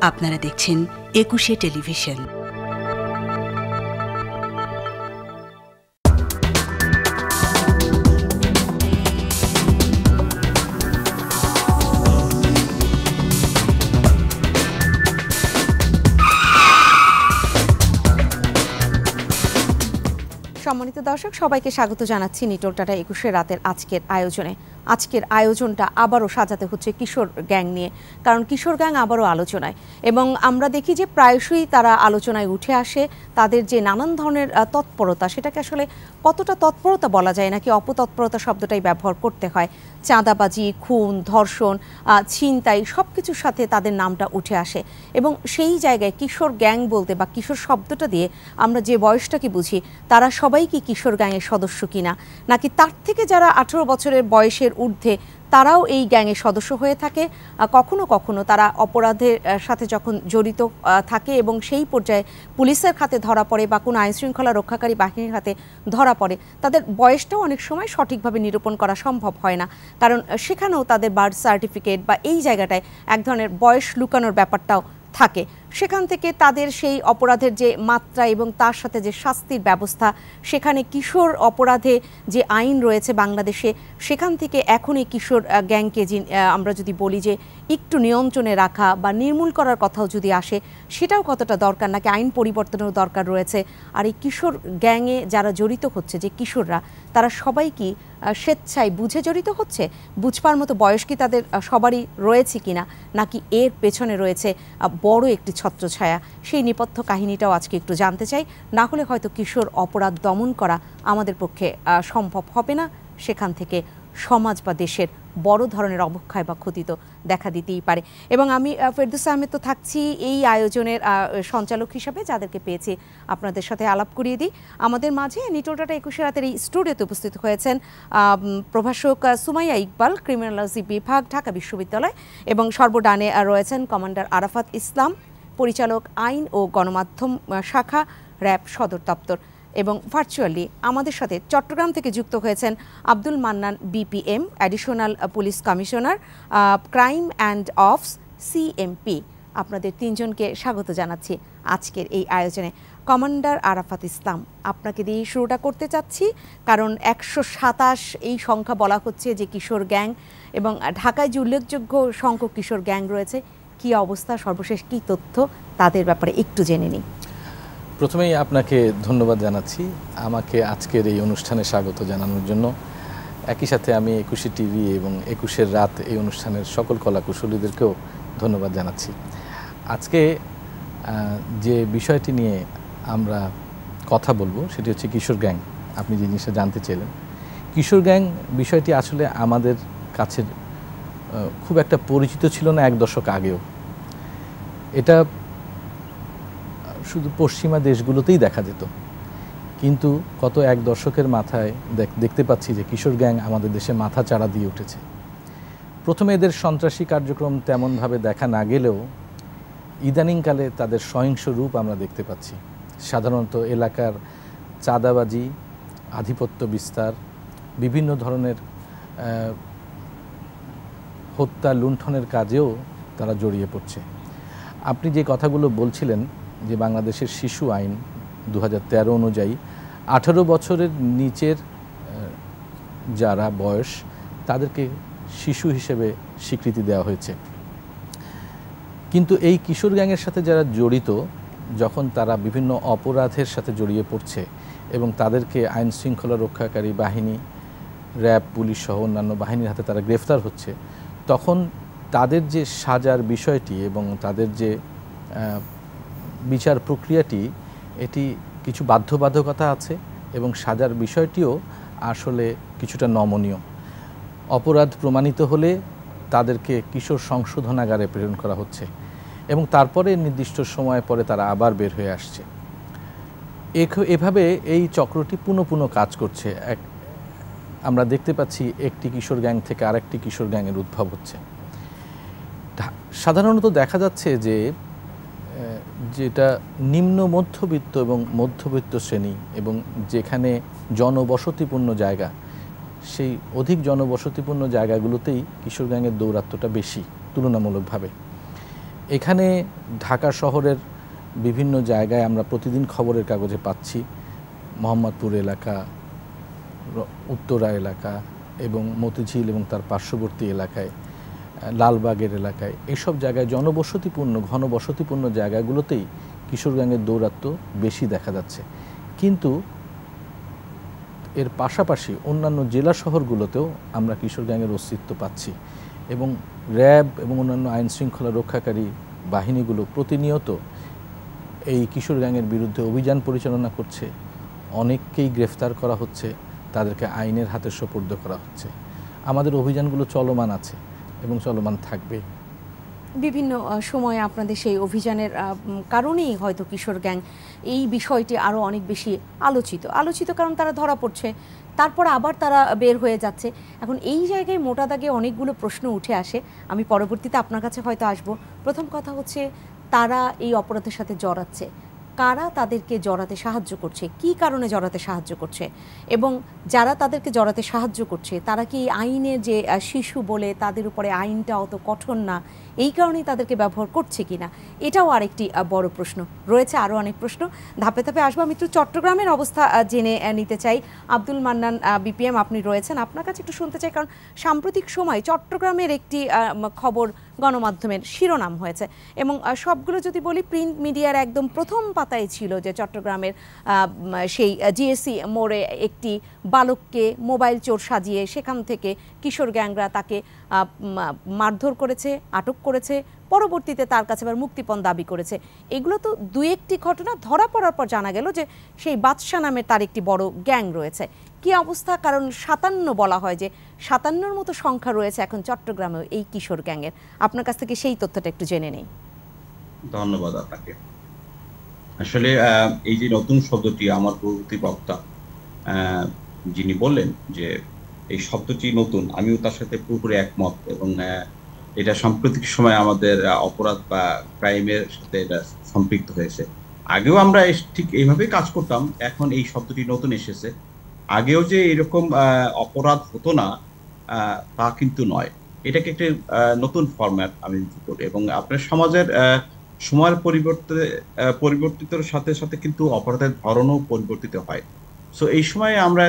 আপনারা দেখছেন একুশে টেলিভিশন। সম্মানিত দর্শক, সবাইকে স্বাগত জানাচ্ছি নিটোল টাটা ২১ রাতের আজকের আয়োজনে। আজকের আয়োজনটা আবারও সাজাতে হচ্ছে কিশোর গ্যাং নিয়ে, কারণ কিশোর গ্যাং আবারও আলোচনায়, এবং আমরা দেখি যে প্রায়শই তারা আলোচনায় উঠে আসে। তাদের যে নানান ধরনের তৎপরতা, সেটাকে আসলে কতটা তৎপরতা বলা যায় নাকি অপতৎপরতা শব্দটাই ব্যবহার করতে হয়। চাঁদাবাজি, খুন, ধর্ষণ, ছিনতাই সব কিছুর সাথে তাদের নামটা উঠে আসে, এবং সেই জায়গায় কিশোর গ্যাং বলতে বা কিশোর শব্দটা দিয়ে আমরা যে বয়সটাকে বুঝি, তারা সবাই কি কিশোর গ্যাংয়ের সদস্য কিনা, নাকি তার থেকে যারা 18 বছরের বয়সের ঊর্ধ্বে তারাও এই গ্যাংয়ের সদস্য হয়ে থাকে। কখনো কখনো তারা অপরাধের সাথে যখন জড়িত থাকে এবং সেই পর্যায়ে পুলিশের হাতে ধরা পড়ে বা কোনো আইনশৃঙ্খলা রক্ষাকারী বাহিনীর হাতে ধরা পড়ে, তাদের বয়সটাও অনেক সময় সঠিকভাবে নিরূপণ করা সম্ভব হয় না, কারণ সেখানেও তাদের বার্থ সার্টিফিকেট বা এই জায়গাটায় এক ধরনের বয়স লুকানোর ব্যাপারটাও থাকে। সেখান থেকে তাদের সেই অপরাধের যে মাত্রা এবং তার সাথে যে শাস্তির ব্যবস্থা, সেখানে কিশোর অপরাধে যে আইন রয়েছে বাংলাদেশে, সেখান থেকে এখন এই কিশোর গ্যাংকে আমরা যদি বলি যে একটু নিয়ন্ত্রণে রাখা বা নির্মূল করার কথাও যদি আসে, সেটাও কতটা দরকার, নাকি আইন পরিবর্তনেরও দরকার রয়েছে। আর এই কিশোর গ্যাংয়ে যারা জড়িত হচ্ছে, যে কিশোররা, তারা সবাই কি স্বেচ্ছায় বুঝে জড়িত হচ্ছে? বুঝবার মতো বয়স কি তাদের সবারই রয়েছে কিনা, নাকি এর পেছনে রয়েছে বড় একটি ছত্রছায়া? সেই নেপথ্য কাহিনীটাও আজকে একটু জানতে চাই। না হলে হয়তো কিশোর অপরাধ দমন করা আমাদের পক্ষে সম্ভব হবে না। সেখান থেকে সমাজ বা দেশের বড় ধরনের অবক্ষয় বা ক্ষতি তো দেখা দিতেই পারে। এবং আমি ফেরদৌস আহমেদ তো থাকছি এই আয়োজনের সঞ্চালক হিসাবে, যাদেরকে পেয়েছি আপনাদের সাথে আলাপ করিয়ে দিই। আমাদের মাঝে নিটোল টাটা ২১ রাতের এই স্টুডিওতে উপস্থিত হয়েছেন প্রভাষক সুমাইয়া ইকবাল, ক্রিমিনোলজি বিভাগ, ঢাকা বিশ্ববিদ্যালয়, এবং সর্বডানে রয়েছেন কমান্ডার আরাফাত ইসলাম, পরিচালক আইন ও গণমাধ্যম শাখা, র্যাব সদর দপ্তর। এবং ভার্চুয়ালি আমাদের সাথে চট্টগ্রাম থেকে যুক্ত হয়েছেন Abdul Mannan, BPM, additional police commissioner, crime and ops, CMP. আপনাদের তিনজনকে স্বাগত জানাচ্ছি আজকের এই আয়োজনে। কমান্ডার আরাফাত ইসলাম, আপনাকে দিয়ে শুরুটা করতে চাচ্ছি, কারণ 127 এই সংখ্যা বলা হচ্ছে যে কিশোর গ্যাং, এবং ঢাকায় যে উল্লেখযোগ্য সংখ্যক কিশোর গ্যাং রয়েছে, কী অবস্থা, সর্বশেষ কী তথ্য, তাদের ব্যাপারে একটু জেনে নিই। প্রথমেই আপনাকে ধন্যবাদ জানাচ্ছি আমাকে আজকের এই অনুষ্ঠানে স্বাগত জানানোর জন্য। একই সাথে আমি একুশে টিভি এবং ২১ রাত এই অনুষ্ঠানের সকল কলাকুশলীদেরকেও ধন্যবাদ জানাচ্ছি। আজকে যে বিষয়টি নিয়ে আমরা কথা বলবো সেটি হচ্ছে কিশোর গ্যাং। আপনি যে জিনিসটা জানতে চাইলেন, কিশোর গ্যাং বিষয়টি আসলে আমাদের কাছে খুব একটা পরিচিত ছিল না 1 দশক আগেও। এটা শুধু পশ্চিমা দেশগুলোতেই দেখা যেত, কিন্তু গত 1 দশকের মাথায় দেখতে পাচ্ছি যে কিশোর গ্যাং আমাদের দেশে মাথা চাড়া দিয়ে উঠেছে। প্রথমে এদের সন্ত্রাসী কার্যক্রম তেমনভাবে দেখা না গেলেও ইদানিংকালে তাদের সহিংস রূপ আমরা দেখতে পাচ্ছি। সাধারণত এলাকার চাঁদাবাজি, আধিপত্য বিস্তার, বিভিন্ন ধরনের হত্যা লুণ্ঠনের কাজেও তারা জড়িয়ে পড়ছে। আপনি যে কথাগুলো বলছিলেন যে বাংলাদেশের শিশু আইন 2013 অনুযায়ী 18 বছরের নিচের যারা বয়স, তাদেরকে শিশু হিসেবে স্বীকৃতি দেওয়া হয়েছে। কিন্তু এই কিশোর গ্যাংয়ের সাথে যারা জড়িত, যখন তারা বিভিন্ন অপরাধের সাথে জড়িয়ে পড়ছে এবং তাদেরকে আইন শৃঙ্খলা রক্ষাকারী বাহিনী, র্যাব, পুলিশ সহ অন্যান্য বাহিনীর হাতে তারা গ্রেফতার হচ্ছে, তখন তাদের যে সাজার বিষয়টি এবং তাদের যে বিচার প্রক্রিয়াটি, এটি কিছু বাধ্যবাধকতা আছে এবং সাজার বিষয়টিও আসলে কিছুটা নমনীয়। অপরাধ প্রমাণিত হলে তাদেরকে কিশোর সংশোধনাগারে প্রেরণ করা হচ্ছে এবং তারপরে নির্দিষ্ট সময় পরে তারা আবার বের হয়ে আসছে। এভাবে এই চক্রটি পুনঃ কাজ করছে। আমরা দেখতে পাচ্ছি একটি কিশোর গ্যাং থেকে আরেকটি কিশোর গ্যাংয়ের উদ্ভব হচ্ছে। সাধারণত দেখা যাচ্ছে যে যেটা নিম্ন মধ্যবিত্ত এবং মধ্যবিত্ত শ্রেণী এবং যেখানে জনবসতিপূর্ণ জায়গা, সেই অধিক জনবসতিপূর্ণ জায়গাগুলোতেই কিশোর গ্যাংয়ের দৌরাত্ম্যটা বেশি তুলনামূলকভাবে। এখানে ঢাকা শহরের বিভিন্ন জায়গায় আমরা প্রতিদিন খবরের কাগজে পাচ্ছি মোহাম্মদপুর এলাকা, উত্তরা এলাকা এবং মতিঝিল এবং তার পার্শ্ববর্তী এলাকায়, লালবাগের এলাকায়, এসব জায়গায় জনবসতিপূর্ণ ঘনবসতিপূর্ণ জায়গাগুলোতেই কিশোর গ্যাংয়ের দৌরাত্ম্য বেশি দেখা যাচ্ছে। কিন্তু এর পাশাপাশি অন্যান্য জেলা শহরগুলোতেও আমরা কিশোর গ্যাংয়ের অস্তিত্ব পাচ্ছি এবং র্যাব এবং অন্যান্য আইন শৃঙ্খলা রক্ষাকারী বাহিনীগুলো প্রতিনিয়ত এই কিশোর গ্যাংয়ের বিরুদ্ধে অভিযান পরিচালনা করছে। অনেককেই গ্রেফতার করা হচ্ছে, তাদেরকে আইনের হাতে সোপর্দ করা হচ্ছে। আমাদের অভিযানগুলো চলমান আছে এবং চলমান থাকবে। বিভিন্ন সময়ে আপনাদের সেই অভিযানের কারণেই হয়তো কিশোর গ্যাং এই বিষয়টি আরও অনেক বেশি আলোচিত কারণ তারা ধরা পড়ছে, তারপর আবার তারা বের হয়ে যাচ্ছে। এখন এই জায়গায় মোটা দাগে অনেকগুলো প্রশ্ন উঠে আসে, আমি পরবর্তীতে আপনার কাছে হয়তো আসব। প্রথম কথা হচ্ছে, তারা এই অপরাধের সাথে জড়াচ্ছে, কারা তাদেরকে জড়াতে সাহায্য করছে, কি কারণে জড়াতে সাহায্য করছে, এবং যারা তাদেরকে জড়াতে সাহায্য করছে তারা কি আইনের যে শিশু বলে তাদের উপরে আইনটা অত কঠোর না, এই কারণেই তাদেরকে ব্যবহার করছে কিনা, এটাও আরেকটি বড় প্রশ্ন রয়েছে। আরও অনেক প্রশ্ন ধাপে ধাপে আসবো। আমি একটু চট্টগ্রামের অবস্থা জেনে নিতে চাই। আব্দুল মান্নান বিপিএম, আপনি রয়েছেন, আপনার কাছে একটু শুনতে চাই, কারণ সাম্প্রতিক সময় চট্টগ্রামের একটি খবর গণমাধ্যমের শিরোনাম হয়েছে এবং সবগুলো যদি বলি প্রিন্ট মিডিয়ার একদম প্রথম পাতায় ছিল যে চট্টগ্রামের সেই জিএসসি মোড়ে একটি বালককে মোবাইল চোর সাজিয়ে সেখান থেকে কিশোর গ্যাংরা তাকে মারধর করেছে, আটক করেছে, পরবর্তীতে তার কাছে আবার মুক্তিপণ দাবি করেছে। এগুলো তো দুই একটি ঘটনা, ধরা পড়ার পর জানা গেল যে সেই বাদশা নামের তার একটি বড় গ্যাং রয়েছে। কি অবস্থা? কারণ 57 বলা হয় যে 57-র মতো সংখ্যা রয়েছে এখন চট্টগ্রামেও এই কিশোর গ্যাংয়ের। আপনার কাছ থেকে সেই তথ্যটা একটু জেনে নেই। ধন্যবাদ আপনাকে। আসলে এই যে নতুন শব্দটি, আমার পূর্ববর্তী বক্তা যিনি বললেন যে এই শব্দটি নতুন, আমিও তার সাথে পুরোপুরি একমত এবং এটা সাম্প্রতিক সময় আমাদের অপরাধ বা ক্রাইমের সাথে এটা সম্পৃক্ত হয়েছে। আগেও আমরা ঠিক এইভাবেই কাজ করতাম, এখন এই শব্দটি নতুন এসেছে। আগেও যে এরকম অপরাধ হতো না তা কিন্তু নয়, এটাকে একটি নতুন ফরম্যাট আমি বলি। এবং আপনার সমাজের সময়ের পরিবর্তিতের সাথে সাথে কিন্তু অপরাধের ধরনও পরিবর্তিত হয়। সো এই সময় আমরা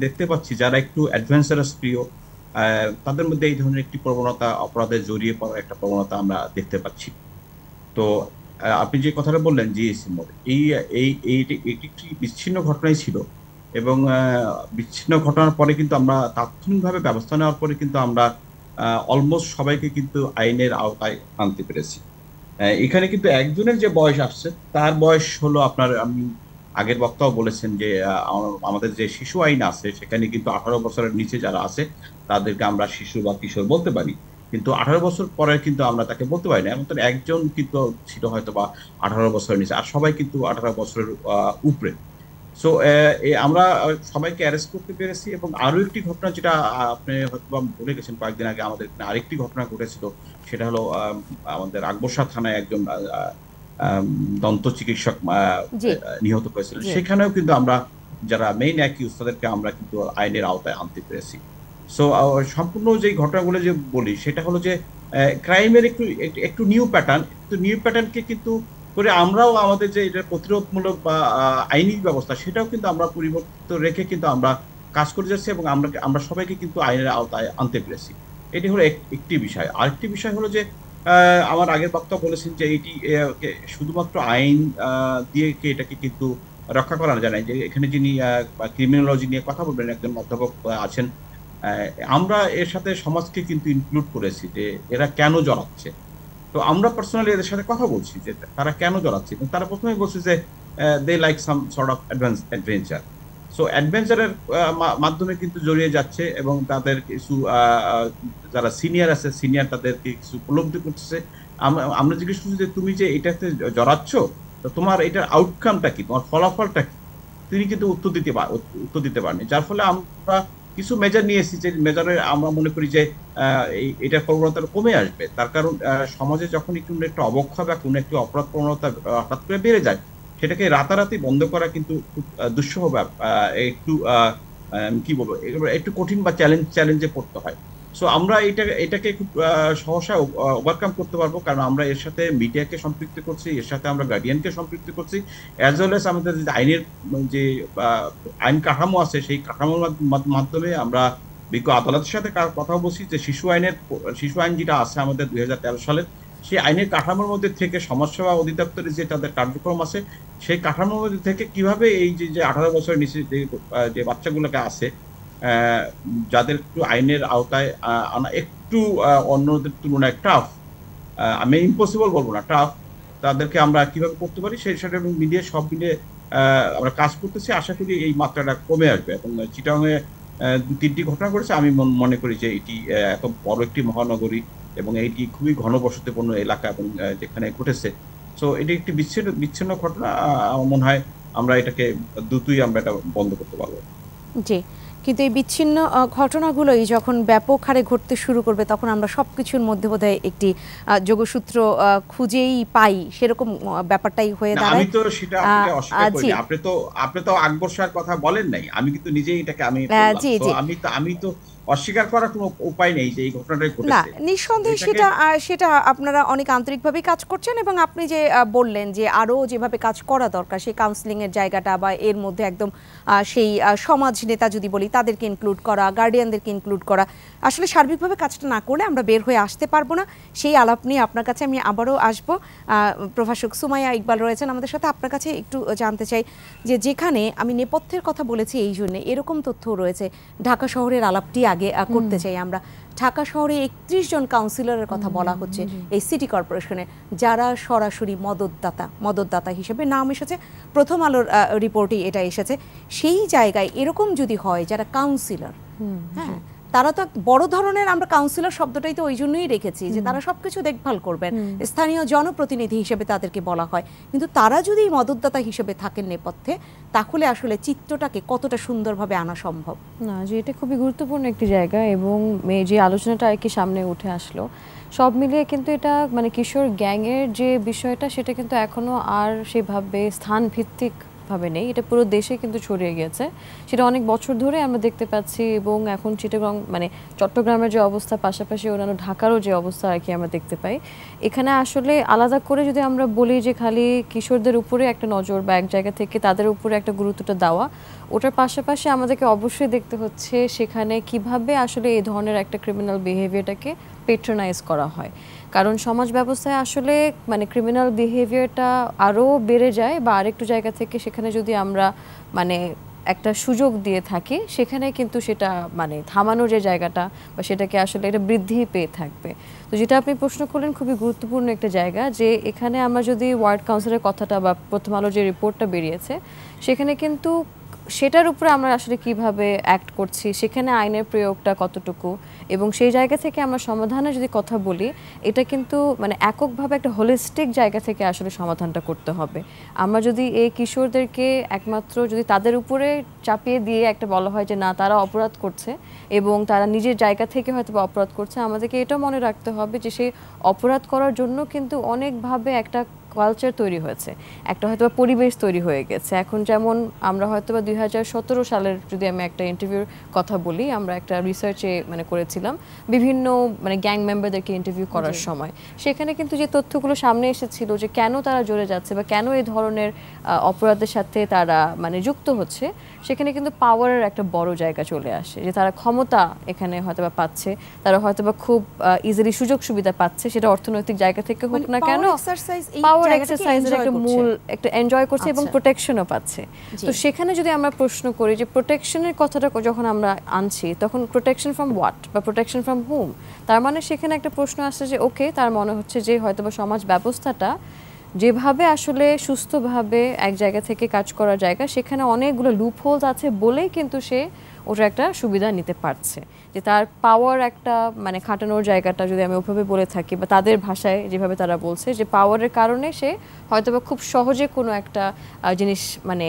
দেখতে পাচ্ছি যারা একটু অ্যাডভেঞ্চারাস প্রিয়, তাদের মধ্যে এই ধরনের একটি প্রবণতা, অপরাধে জড়িয়ে পড়ার একটা প্রবণতা আমরা দেখতে পাচ্ছি। তো আপনি যে কথাটা বললেন জিএসসি মোড়, এটি একটি বিচ্ছিন্ন ঘটনাই ছিল এবং বিচ্ছিন্ন ঘটনার পরে কিন্তু আমরা তাৎক্ষণিকভাবে ব্যবস্থা নেওয়ার পরে কিন্তু আমরা অলমোস্ট সবাইকে কিন্তু আইনের আওতায় আনতে পেরেছি। এখানে কিন্তু একজনের যে বয়স আসছে তার বয়স হলো আপনার, আমি আগের বক্তাও বলেছেন যে আমাদের যে শিশু আইন আছে সেখানে কিন্তু 18 বছরের নিচে যারা আছে তাদেরকে আমরা শিশু বা কিশোর বলতে পারি, কিন্তু 18 বছর পরে কিন্তু আমরা তাকে বলতে পারি না। এমন একজন কিন্তু ছিল হয়তো বা 18 বছরের নিচে, আর সবাই কিন্তু 18 বছরের উপরে। সো আমরা সবাইকে অ্যারেস্ট করতে পেরেছি। এবং আরো একটি ঘটনা যেটা আপনি হয়তো বলে গেছেন, কয়েকদিন আগে আমাদের আরেকটি ঘটনা ঘটেছিল, সেটা হলো আমাদের আকবরশাহ থানায় একজন দন্ত চিকিৎসক নিহত হয়েছিল। সেখানেও কিন্তু আমরা যারা মেইন অ্যাকিউজ তাদেরকে আমরা কিন্তু আইনের আওতায় আনতে পেরেছি। সো সম্পূর্ণ যে ঘটনাগুলো যে বলি সেটা হলো যে ক্রাইমের একটু নিউ প্যাটার্নকে কিন্তু করে আমরাও আমাদের যে এটা প্রতিরোধমূলক বা আইনি ব্যবস্থা সেটাও কিন্তু আমরা পরিবর্তিত রেখে কিন্তু আমরা কাজ করে যাচ্ছি এবং আমরা সবাইকে কিন্তু আইনের আওতায় আনতে পেরেছি। এটি হলো একটি বিষয়। আরেকটি বিষয় হলো যে আমার আগের বক্তা বলেছেন যে এটি শুধুমাত্র আইন দিয়ে এটাকে কিন্তু রক্ষা করা যায় না। যে এখানে যিনি ক্রিমিনোলজি নিয়ে কথা বলবেন একজন অধ্যাপক আছেন, আমরা এর সাথে সমাজকে কিন্তু ইনক্লুড করেছি যে এরা কেন জড়াচ্ছে। তো আমরা পার্সোনালি এদের সাথে কথা বলছি যে তারা কেন জড়াচ্ছে। তারা প্রথমেই বলছে যে they like some sort of adventure. So অ্যাডভেঞ্চারের মাধ্যমে কিন্তু জড়িয়ে যাচ্ছে এবং তাদের কিছু যারা সিনিয়র আছে সিনিয়র তাদেরকে কিছু উপলব্ধি করতেছে। আমরা জিজ্ঞেস করছি যে তুমি যে এটাতে জড়াচ্ছ তো তোমার এটার আউটকামটা কি, তোমার ফলাফলটা কি, তিনি কিন্তু উত্তর দিতে পারেনি। যার ফলে আমরা কিছু মেজার নিয়েছি যে মেজারে আমরা মনে করি যে এটার প্রবণতা কমে আসবে। তার কারণ সমাজে যখন একটু অবক্ষয় বা কোনো একটি অপরাধ প্রবণতা হঠাৎ করে বেড়ে যায় সেটাকে রাতারাতি বন্ধ করা কিন্তু খুব দুঃসহ একটু কি বলবো, একটু কঠিন বা চ্যালেঞ্জে পড়তে হয়। সো আমরা এটাকে খুব সহসা ওভারকাম করতে পারবো, কারণ আমরা এর সাথে মিডিয়াকে সম্পৃক্ত করছি, এর সাথে আমরা গার্ডিয়ানকে সম্পৃক্ত করছি, অ্যাজ ওয়েল এস আমাদের যে আইনের যে আইন কাঠামো আছে সেই কাঠামোর মাধ্যমে আমরা বিজ্ঞ আদালতের সাথে কথা বলছি যে শিশু আইন যেটা আছে আমাদের 2013 সালের, সেই আইনের কাঠামোর মধ্যে থেকে সমাজসেবা অধিদপ্তরের যে তাদের কার্যক্রম আছে সেই কাঠামোর মধ্যে থেকে কিভাবে এই যে 18 বছরের নিচে যে বাচ্চাগুলোকে আছে যাদের একটু আইনের আওতায় আনা একটু অন্যদের তুলনায় টাফ, আমি ইম্পসিবল বলবো না, টাফ, তাদেরকে আমরা কিভাবে করতে পারি সেই সাথে মিলিয়ে সব মিলিয়ে আমরা কাজ করতেছি। আশা করি এই মাত্রাটা কমে আসবে। এবং চিটাগাংয়ে 2-3টি ঘটনা ঘটেছে, আমি মনে করি যে এটি এত বড় একটি মহানগরী এবং এটি খুবই ঘনবসতিপূর্ণ এলাকা এবং যেখানে ঘটেছে, সো এটি একটি বিচ্ছিন্ন ঘটনা। আমার মনে হয় আমরা এটাকে দ্রুতই আমরা এটা বন্ধ করতে পারবো। জি, কিন্তু এই বিচ্ছিন্ন ঘটনাগুলোই যখন ব্যাপক হারে ঘটতে শুরু করবে তখন আমরা সবকিছুর মধ্যে বোধহয় একটি যোগসূত্র খুঁজেই পাই, সেরকম ব্যাপারটাই হয়ে দাঁড়ায়। আমি তো সেটা আপনাকে অস্বীকার করি, আপনি তো আকবর শাহর কথা বলেন নাই, আমি কিন্তু নিজেই এটাকে আমি তো অস্বীকার করার কোনো উপায় নেই যে এই ঘটনাটাই ঘটেছে। না, নিঃসন্দেহে সেটা আপনারা অনেক আন্তরিকভাবে কাজ করছেন এবং আপনি যে বললেন যে আরো যেভাবে কাজ করা দরকার সেই কাউন্সিলিং এর জায়গাটা বা এর মধ্যে একদম সেই সমাজ নেতা যদি বলি তাদেরকে ইনক্লুড করা, গার্ডিয়ানদেরকে ইনক্লুড করা, আসলে সার্বিকভাবে কাজটা না করলে আমরা বের হয়ে আসতে পারবো না। সেই আলাপ নিয়ে আপনার কাছে আমি আবারও আসবো। প্রভাষক সুমাইয়া ইকবাল রয়েছেন আমাদের সাথে, আপনার কাছে একটু জানতে চাই যে যেখানে আমি নেপথ্যের কথা বলেছি এই জন্য এরকম তথ্য রয়েছে, ঢাকা শহরের আলাপটি আগে করতে চাই আমরা। ঢাকা শহরে 31 জন কাউন্সিলরের কথা বলা হচ্ছে এই সিটি কর্পোরেশনে, যারা সরাসরি মদতদাতা হিসেবে নাম এসেছে, প্রথম আলোর রিপোর্টেই এটা এসেছে। সেই জায়গায় এরকম যদি হয় যারা কাউন্সিলর, হ্যাঁ, তারা তো বড় ধরনের, আমরা কাউন্সিলর শব্দটাই তো ওই জন্যই রেখেছি যে তারা সবকিছু দেখভাল করবেন, স্থানীয় জনপ্রতিনিধি হিসেবে তাদেরকে বলা হয়, কিন্তু তারা যদি মদতদাতা হিসেবে থাকেন নেপথ্যে, তাহলে আসলে চিত্রটাকে কতটা সুন্দরভাবে আনা সম্ভব? না, যে এটা খুবই গুরুত্বপূর্ণ একটি জায়গা এবং যে আলোচনাটা আর কি সামনে উঠে আসলো, সব মিলিয়ে কিন্তু এটা মানে কিশোর গ্যাংয়ের যে বিষয়টা সেটা কিন্তু এখনো আর সেভাবে স্থান ভিত্তিক ভাবে নেই, এটা পুরো দেশে কিন্তু ছড়িয়ে গেছে, সেটা অনেক বছর ধরে আমরা দেখতে পাচ্ছি। এবং এখন চিটাগং মানে চট্টগ্রামের যে অবস্থা, পাশাপাশি অন্যান্য ঢাকারও যে অবস্থা আর কি আমরা দেখতে পাই। এখানে আসলে আলাদা করে যদি আমরা বলি যে খালি কিশোরদের উপরে একটা নজর বা এক জায়গা থেকে তাদের উপরে একটা গুরুত্বটা দেওয়া, ওটার পাশাপাশি আমাদেরকে অবশ্যই দেখতে হচ্ছে সেখানে কিভাবে আসলে এই ধরনের একটা ক্রিমিনাল বিহেভিয়ারটাকে পেট্রোনাইজ করা হয়। কারণ সমাজ ব্যবস্থায় আসলে মানে ক্রিমিনাল বিহেভিয়ারটা আরও বেড়ে যায় বা আরেকটু জায়গা থেকে সেখানে যদি আমরা মানে একটা সুযোগ দিয়ে থাকি, সেখানে কিন্তু সেটা মানে থামানোর যে জায়গাটা বা সেটাকে আসলে এটা বৃদ্ধি পেয়ে থাকবে। তো যেটা আপনি প্রশ্ন করলেন খুবই গুরুত্বপূর্ণ একটা জায়গা, যে এখানে আমরা যদি ওয়ার্ড কাউন্সিলের কথাটা বা প্রথম আলো যে রিপোর্টটা বেরিয়েছে সেখানে কিন্তু সেটার উপরে আমরা আসলে কিভাবে অ্যাক্ট করছি, সেখানে আইনের প্রয়োগটা কতটুকু, এবং সেই জায়গা থেকে আমরা সমাধানের যদি কথা বলি, এটা কিন্তু মানে এককভাবে একটা হোলিস্টিক জায়গা থেকে আসলে সমাধানটা করতে হবে। আমরা যদি এই কিশোরদেরকে একমাত্র যদি তাদের উপরে চাপিয়ে দিয়ে একটা বলা হয় যে না তারা অপরাধ করছে এবং তারা নিজের জায়গা থেকে হয়তো বা অপরাধ করছে, আমাদেরকে এটাও মনে রাখতে হবে যে সেই অপরাধ করার জন্য কিন্তু অনেকভাবে একটা কালচার তৈরি হয়েছে, একটা হয়তো পরিবেশ তৈরি হয়ে গেছে। এখন যেমন আমরা হয়তো বা 2017 সালের যদি আমি একটা ইন্টারভিউর কথা বলি, আমরা একটা রিসার্চে মানে করেছিলাম বিভিন্ন মানে গ্যাং মেম্বারদেরকে ইন্টারভিউ করার সময়, সেখানে কিন্তু যে তথ্যগুলো সামনে এসেছিল যে কেন তারা জড়ে যাচ্ছে বা কেন এই ধরনের অপরাধের সাথে তারা মানে যুক্ত হচ্ছে, সেখানে কিন্তু পাওয়ারের একটা বড় জায়গা চলে আসে, যে তারা ক্ষমতা এখানে হয়তো বা পাচ্ছে, তারা হয়তো বা খুব ইজিলি সুযোগ সুবিধা পাচ্ছে, সেটা অর্থনৈতিক জায়গা থেকে হোক না কেন, পাওয়ার এক্সারসাইজের একটা মূল একটা এনজয় করছে এবং প্রোটেকশনও পাচ্ছে। তো সেখানে যদি আমরা প্রশ্ন করি যে প্রোটেকশনের কথাটা যখন আমরা আনছি, তখন প্রোটেকশন ফ্রম হোয়াট বা প্রোটেকশন ফ্রম হুম, তার মানে সেখানে একটা প্রশ্ন আসছে যে ওকে, তার মনে হচ্ছে যে হয়তো বা সমাজ ব্যবস্থাটা যেভাবে আসলে সুস্থভাবে এক জায়গা থেকে কাজ করার জায়গা, সেখানে অনেকগুলো লুপহোলস আছে বলেই কিন্তু সে ওটা একটা সুবিধা নিতে পারছে, যে তার পাওয়ার একটা মানে খাটানোর জায়গাটা যদি আমি ওভাবে বলে থাকি বা তাদের ভাষায় যেভাবে তারা বলছে যে পাওয়ারের কারণে সে হয়তোবা খুব সহজে কোনো একটা জিনিস মানে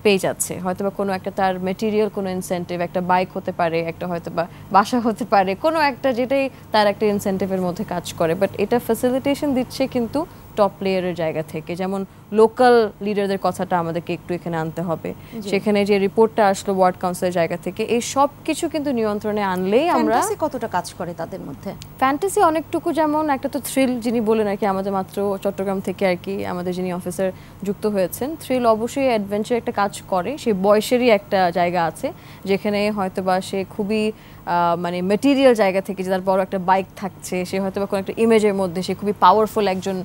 পেয়ে যাচ্ছে, হয়তোবা কোনো একটা তার মেটেরিয়াল কোনো ইনসেন্টিভ, একটা বাইক হতে পারে, একটা হয়তোবা বাসা হতে পারে, কোনো একটা যেটাই তার একটা ইনসেন্টিভের মধ্যে কাজ করে, বাট এটা ফ্যাসিলিটেশন দিচ্ছে কিন্তু টপ প্লেয়ারের জায়গা থেকে, যেমন লোকাল লিডারদের কথাটা আমাদেরকে একটু এখানে আনতে হবে। সেখানে যে রিপোর্টটা আসলো ওয়ার্ড কাউন্সিলের জায়গা থেকে, এই সব কিছু কিন্তু নিয়ন্ত্রণে আনলেই আমরা। কতটা কাজ করে তাদের মধ্যে ফ্যান্টাসি অনেকটুকু, যেমন একটা তো থ্রিল, যিনি বলেন আর কি, আমাদের মাত্র চট্টগ্রাম থেকে আর কি আমাদের যিনি অফিসার যুক্ত হয়েছেন, থ্রিল অবশ্যই অ্যাডভেঞ্চার একটা কাজ করে, সেই বয়সেরই একটা জায়গা আছে যেখানে হয়তো বা সে খুবই মানে মেটেরিয়াল জায়গা থেকে, যে তার বড় একটা বাইক থাকছে, সে হয়তো বা কোনো একটা ইমেজের মধ্যে সে খুবই পাওয়ারফুল একজন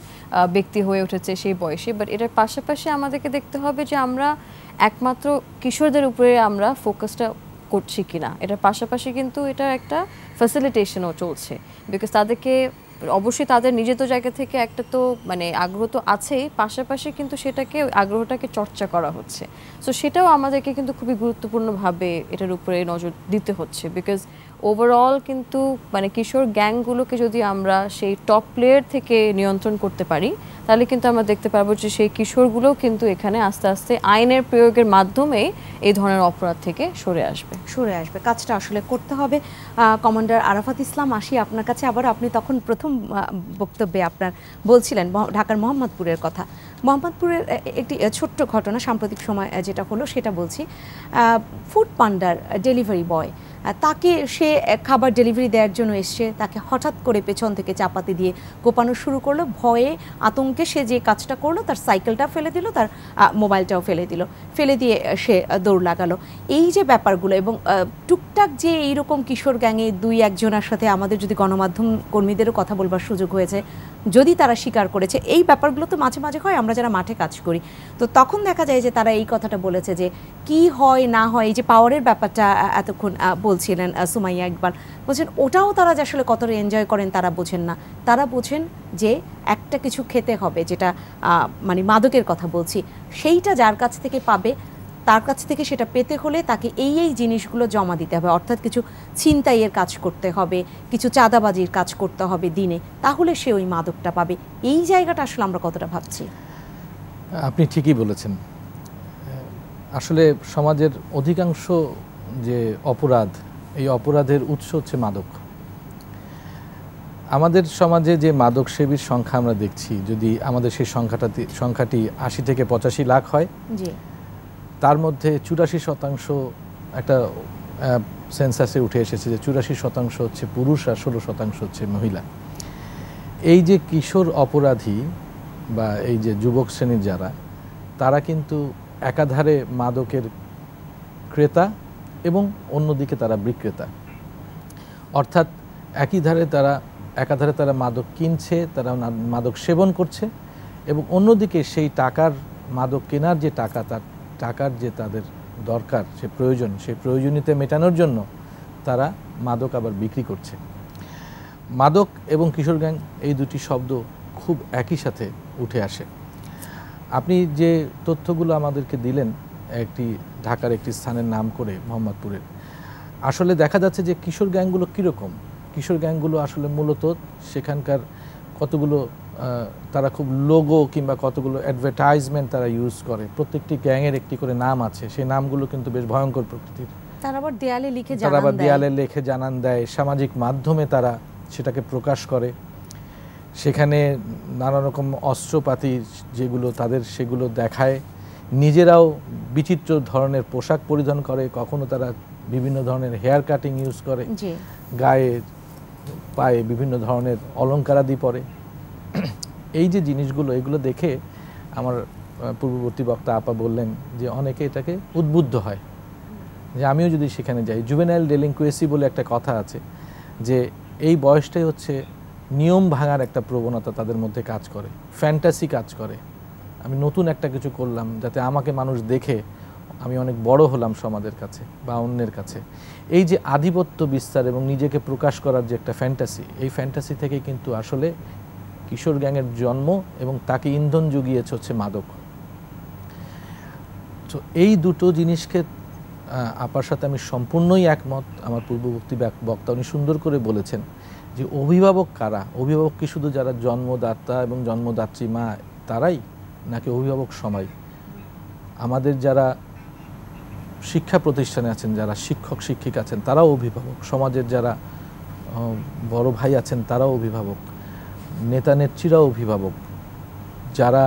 ব্যক্তি হয়ে উঠেছে সেই বয়সে। বাট এটার পাশাপাশি আমাদেরকে দেখতে হবে যে আমরা একমাত্র কিশোরদের উপরে আমরা ফোকাসটা করছি কিনা, এটার পাশাপাশি কিন্তু এটা একটা ফ্যাসিলিটেশনও চলছে, বিকজ তাদেরকে অবশ্যই তাদের নিজেদের জায়গা থেকে একটা তো মানে আগ্রহ তো আছেই, পাশাপাশি কিন্তু সেটাকে আগ্রহটাকে চর্চা করা হচ্ছে। সো সেটাও আমাদেরকে কিন্তু খুবই গুরুত্বপূর্ণভাবে এটার উপরে নজর দিতে হচ্ছে, বিকজ ওভারঅল কিন্তু মানে কিশোর গ্যাংগুলোকে যদি আমরা সেই টপ প্লেয়ার থেকে নিয়ন্ত্রণ করতে পারি, তাহলে কিন্তু আমরা দেখতে পারবো যে সেই কিশোরগুলোও কিন্তু এখানে আস্তে আস্তে আইনের প্রয়োগের মাধ্যমে এই ধরনের অপরাধ থেকে সরে আসবে। কাজটা আসলে করতে হবে। কমান্ডার আরাফাত ইসলাম, আসি আপনার কাছে আবার। আপনি তখন প্রথম বক্তব্যে আপনার বলছিলেন ঢাকার মোহাম্মদপুরের কথা। মোহাম্মদপুরের একটি ছোট্ট ঘটনা সাম্প্রতিক সময় যেটা হলো সেটা বলছি। ফুড পান্ডার ডেলিভারি বয়, তাকে সে খাবার ডেলিভারি দেওয়ার জন্য এসছে, তাকে হঠাৎ করে পেছন থেকে চাপাতি দিয়ে কোপানো শুরু করলো। ভয়ে আতঙ্কে সে যে কাজটা করলো, তার সাইকেলটা ফেলে দিল, তার মোবাইলটাও ফেলে দিয়ে সে দৌড় লাগালো। এই যে ব্যাপারগুলো এবং টুকটাক যে এইরকম কিশোর গ্যাংয়ে 2-1 জনের সাথে আমাদের যদি গণমাধ্যম কর্মীদেরও কথা বলবার সুযোগ হয়েছে, যদি তারা স্বীকার করেছে, এই ব্যাপারগুলো তো মাঝে মাঝে হয়, আমরা যারা মাঠে কাজ করি, তো তখন দেখা যায় যে তারা এই কথাটা বলেছে যে কি হয় না হয়, এই যে পাওয়ারের ব্যাপারটা এতক্ষণ বলছিলেন সুমাইয়া ইকবাল, বলছেন ওটাও তারা যে আসলে কতটা এনজয় করেন তারা বোঝেন না। তারা বোঝেন যে একটা কিছু খেতে হবে, যেটা মানে মাদকের কথা বলছি, সেইটা যার কাছ থেকে পাবে, তার কাছ থেকে সেটা পেতে হলে তাকে এই জিনিসগুলো জমা দিতে হবে, অর্থাৎ কিছু ছিনতাইয়ের কাজ করতে হবে, কিছু চাঁদাবাজির কাজ করতে হবে দিনে, তাহলে সে ওই মাদকটা পাবে। এই জায়গাটা আসলে আমরা কতটা ভাবছি? আপনি ঠিকই বলেছেন। আসলে সমাজের অধিকাংশ যে অপরাধ, এই অপরাধের উৎস হচ্ছে মাদক। আমাদের সমাজে যে মাদক সেবীর সংখ্যা আমরা দেখছি, যদি আমাদের সেই সংখ্যাটি 80 থেকে 85 লাখ হয়, তার মধ্যে 84% একটা সেন্সাসে উঠে এসেছে যে 84% হচ্ছে পুরুষ আর 16% হচ্ছে মহিলা। এই যে কিশোর অপরাধী বা এই যে যুবক শ্রেণীর যারা, তারা কিন্তু একাধারে মাদকের ক্রেতা এবং অন্যদিকে তারা বিক্রেতা, অর্থাৎ একাধারে তারা মাদক কিনছে, তারা মাদক সেবন করছে, এবং অন্যদিকে সেই টাকার মাদক কেনার যে টাকা, তার টাকার যে তাদের দরকার, সেই প্রয়োজনীয়তা মেটানোর জন্য তারা মাদক আবার বিক্রি করছে। মাদক এবং কিশোর গ্যাং এই দুটি শব্দ খুব একই সাথে উঠে আসে। আপনি যে তথ্যগুলো আমাদেরকে দিলেন ঢাকার একটি স্থানের নাম করে, মোহাম্মদপুরের, আসলে দেখা যাচ্ছে যে কিশোর গ্যাংগুলো কীরকম। কিশোর গ্যাংগুলো আসলে মূলত সেখানকার কতগুলো তারা খুব লোগো কিংবা কতগুলো অ্যাডভার্টাইজমেন্ট তারা ইউজ করে। প্রত্যেকটি গ্যাংয়ের একটি করে নাম আছে, সেই নামগুলো কিন্তু বেশ ভয়ঙ্কর প্রকৃতির। তারা আবার দেয়ালে লিখে জানান দেয়, সামাজিক মাধ্যমে তারা সেটাকে প্রকাশ করে। সেখানে নানা রকম অস্ত্রপাতি যেগুলো তাদের, সেগুলো দেখায়। নিজেরাও বিচিত্র ধরনের পোশাক পরিধান করে, কখনো তারা বিভিন্ন ধরনের হেয়ার কাটিং ইউজ করে, গায়ে পায়ে বিভিন্ন ধরনের অলঙ্কারাদি পরে। এই যে জিনিসগুলো, এগুলো দেখে আমার পূর্ববর্তী বক্তা আপা বললেন যে অনেকে এটাকে উদ্বুদ্ধ হয় যে আমিও যদি সেখানে যাই। জুভেনাইল ডেলিনকুয়েসি বলে একটা কথা আছে, যে এই বয়সটাই হচ্ছে নিয়ম ভাঙার একটা প্রবণতা তাদের মধ্যে কাজ করে, ফ্যান্টাসি কাজ করে। আমি নতুন একটা কিছু করলাম যাতে আমাকে মানুষ দেখে আমি অনেক বড় হলাম সমাজের কাছে বা অন্যের কাছে। এই যে আধিপত্য বিস্তার এবং নিজেকে প্রকাশ করার যে একটা ফ্যান্টাসি, এই ফ্যান্টাসি থেকে কিন্তু আসলে কিশোর গ্যাংয়ের জন্ম, এবং তাকে ইন্ধন জুগিয়েছে হচ্ছে মাদক। তো এই দুটো জিনিসকে আপার সাথে আমি সম্পূর্ণই একমত। আমার পূর্ববর্তী বক্তা উনি সুন্দর করে বলেছেন যে অভিভাবক কারা? অভিভাবক কি শুধু যারা জন্মদাতা এবং জন্মদাত্রী মা তারাই, নাকি অভিভাবক সবাই? আমাদের যারা শিক্ষা প্রতিষ্ঠানে আছেন, যারা শিক্ষক শিক্ষিকা আছেন, তারাও অভিভাবক। সমাজের যারা বড় ভাই আছেন তারাও অভিভাবক, নেতা নেত্রীরাও অভিভাবক। যারা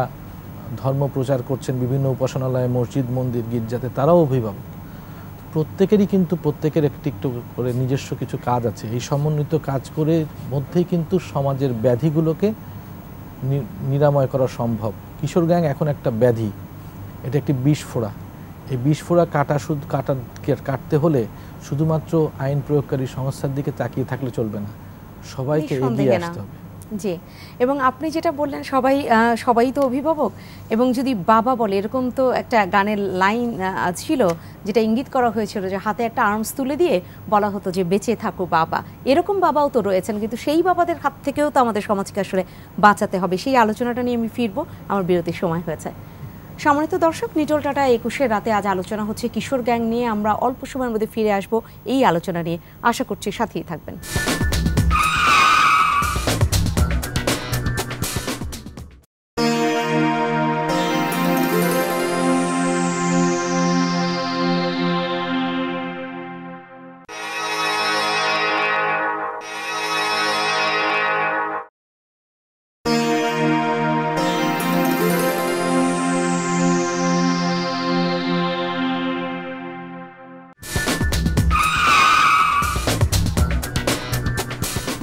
ধর্ম প্রচার করছেন বিভিন্ন উপাসনালয়ে, মসজিদ, মন্দির, গির্জাতে, তারাও অভিভাবক। প্রত্যেকেরই কিন্তু প্রত্যেকের একটি একটু করে নিজস্ব কিছু কাজ আছে। এই সমন্বিত কাজ করে মধ্যেই কিন্তু সমাজের ব্যাধিগুলোকে নিরাময় করা সম্ভব। কিশোর গ্যাং এখন একটা ব্যাধি, এটা একটি বিস্ফোরা। এই বিস্ফোরা কাটতে হলে শুধুমাত্র আইন প্রয়োগকারী সংস্থার দিকে তাকিয়ে থাকলে চলবে না, সবাইকে এগিয়ে আসতে হবে। জি, এবং আপনি যেটা বললেন সবাই তো অভিভাবক, এবং যদি বাবা বলে, এরকম তো একটা গানের লাইন ছিল যেটা ইঙ্গিত করা হয়েছিল যে হাতে একটা আর্মস তুলে দিয়ে বলা হতো যে বেঁচে থাকো বাবা। এরকম বাবাও তো রয়েছেন, কিন্তু সেই বাবাদের হাত থেকেও তো আমাদের সমাজকে আসলে বাঁচাতে হবে। সেই আলোচনাটা নিয়ে আমি ফিরবো, আমার বিরতির সময় হয়েছে। সম্মানিত দর্শক, নিটোল টাটা 21-এর রাতে আজ আলোচনা হচ্ছে কিশোর গ্যাং নিয়ে। আমরা অল্প সময়ের মধ্যে ফিরে আসব এই আলোচনা নিয়ে, আশা করছি সাথেই থাকবেন।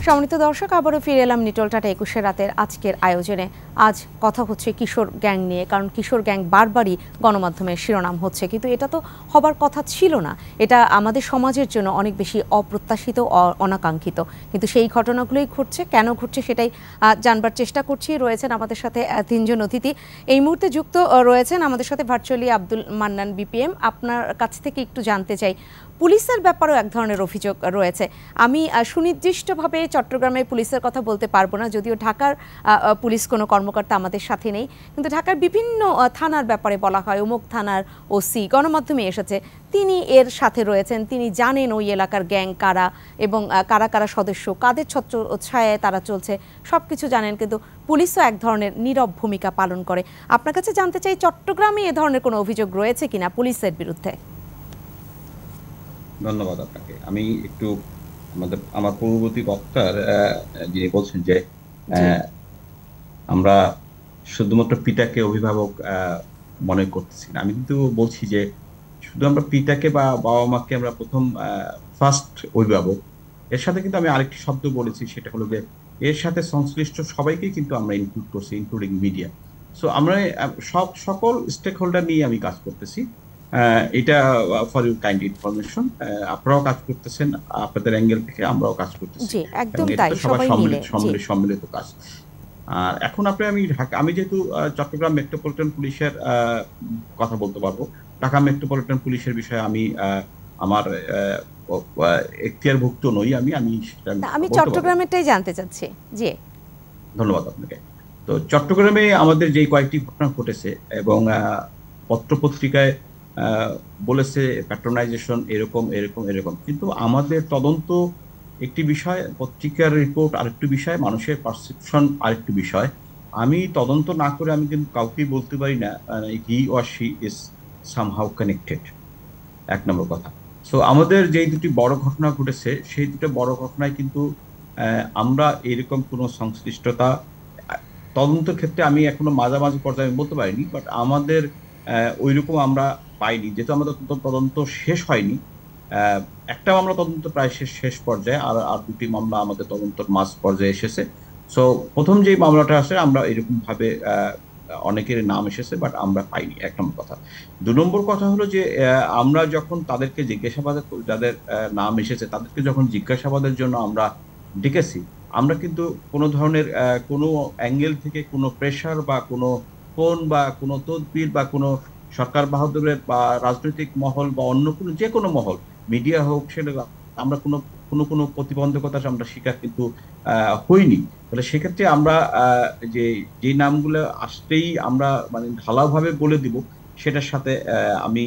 সম্মানিত দর্শক, আবারও ফিরে এলাম নিটোল টাটা 21-এর রাতের আজকের আয়োজনে। আজ কথা হচ্ছে কিশোর গ্যাং নিয়ে, কারণ কিশোর গ্যাং বারবারই গণমাধ্যমের শিরোনাম হচ্ছে, কিন্তু এটা তো হবার কথা ছিল না। এটা আমাদের সমাজের জন্য অনেক বেশি অপ্রত্যাশিত, অনাকাঙ্ক্ষিত, কিন্তু সেই ঘটনাগুলোই ঘটছে। কেন ঘটছে সেটাই জানবার চেষ্টা করছি। রয়েছেন আমাদের সাথে তিনজন অতিথি এই মুহূর্তে যুক্ত রয়েছেন আমাদের সাথে ভার্চুয়ালি। আব্দুল মান্নান, বিপিএম, আপনার কাছ থেকে একটু জানতে চাই, পুলিশের ব্যাপারেও এক ধরনের অভিযোগ রয়েছে। আমি সুনির্দিষ্টভাবে চট্টগ্রামের পুলিশের কথা বলতে পারবো না, যদিও ঢাকার পুলিশ কোনো কর্মকর্তা আমাদের সাথে নেই, কিন্তু ঢাকার বিভিন্ন থানার ব্যাপারে বলা হয় অমুক থানার ওসি গণমাধ্যমে এসেছে, তিনি এর সাথে রয়েছেন, তিনি জানেন ওই এলাকার গ্যাং কারা এবং কারা কারা সদস্য, কাদের ছত্রছায়ায় তারা চলছে, সব কিছু জানেন, কিন্তু পুলিশও এক ধরনের নীরব ভূমিকা পালন করে। আপনার কাছে জানতে চাই, চট্টগ্রামে এ ধরনের কোনো অভিযোগ রয়েছে কিনা পুলিশের বিরুদ্ধে? ধন্যবাদ আপনাকে। আমি একটু আমার পূর্ববর্তী বক্তার যিনি বলছেন যে আমরা শুধুমাত্র পিতাকে অভিভাবক মনে করতেছি না, আমি কিন্তু বলছি যে শুধু আমরা পিতাকে বা বাবা মাকে আমরা প্রথম ফার্স্ট অভিভাবক, এর সাথে কিন্তু আমি আরেকটি শব্দ বলেছি, সেটা হলো যে এর সাথে সংশ্লিষ্ট সবাইকে কিন্তু আমরা ইনক্লুড করছি, ইনক্লুডিং মিডিয়া। সো আমরা সকল স্টেক হোল্ডার নিয়ে আমি কাজ করতেছি। এটা ফর ইউর কাইন্ড ইনফরমেশন, আপনারাও কাজ করতেছেন, আপনাদের অ্যাঙ্গেল থেকে আমরাও কাজ করতেছি, একদম তাই, সবাই মিলে সম্মিলিত কাজ। আর এখন আমি যেহেতু চট্টগ্রাম মেট্রোপলিটন পুলিশের কথা বলতে পারবো, ঢাকা মেট্রোপলিটন পুলিশের বিষয়ে আমি আমার এখতিয়ারভুক্ত নই, আমি চট্টগ্রামেরটাই জানতে চাচ্ছি। জি, ধন্যবাদ আপনাকে। তো চট্টগ্রামে আমাদের যে কয়েকটি ঘটনা ঘটেছে এবং পত্রপত্রিকায় বলেছে প্যাট্রোনাইজেশন এরকম এরকম এরকম, কিন্তু আমাদের তদন্ত একটি বিষয়, পত্রিকার রিপোর্ট আরেকটি বিষয়, মানুষের পারসেপশন আরেকটি বিষয়। আমি তদন্ত না করে আমি কিন্তু কাউকেই বলতে পারি না he or she is somehow connected, এক নম্বর কথা। সো আমাদের যেই দুটি বড় ঘটনা ঘটেছে, সেই দুটো বড় ঘটনায় কিন্তু আমরা এরকম কোনো সংশ্লিষ্টতা তদন্তের ক্ষেত্রে আমি এখনো মাঝামাঝি পর্যায়ে বলতে পারিনি, বাট আমাদের ওইরকম আমরা পাইনি, যেহেতু আমাদের তদন্ত শেষ হয়নি। একটা মামলা তদন্ত প্রায় শেষ পর্যায়ে, আর দুটি মামলা আমাদের তদন্তর মাঝ পর্যায়ে এসেছে। সো প্রথম যে মামলাটা আছে আমরা এরকম ভাবে অনেকের নাম এসেছে, বাট আমরা পাইনি, এক নম্বর কথা। দু নম্বর কথা হলো যে আমরা যখন তাদেরকে জিজ্ঞাসাবাদের, যাদের নাম এসেছে তাদেরকে যখন জিজ্ঞাসাবাদের জন্য আমরা ডেকেছি, আমরা কিন্তু কোনো ধরনের কোনো অ্যাঙ্গেল থেকে কোনো প্রেশার বা কোনো ফোন বা কোনো তদবির বা কোনো সরকার বাহাদুরের বা রাজনৈতিক মহল বা অন্য কোনো যে কোনো মহল, মিডিয়া হোক, সেটা আমরা কোনো প্রতিবন্ধকতা আমরা শিকার কিন্তু হইনি। তাহলে সেক্ষেত্রে আমরা যে নামগুলো আসতেই আমরা মানে ঢালাওভাবে বলে দিব, সেটার সাথে আমি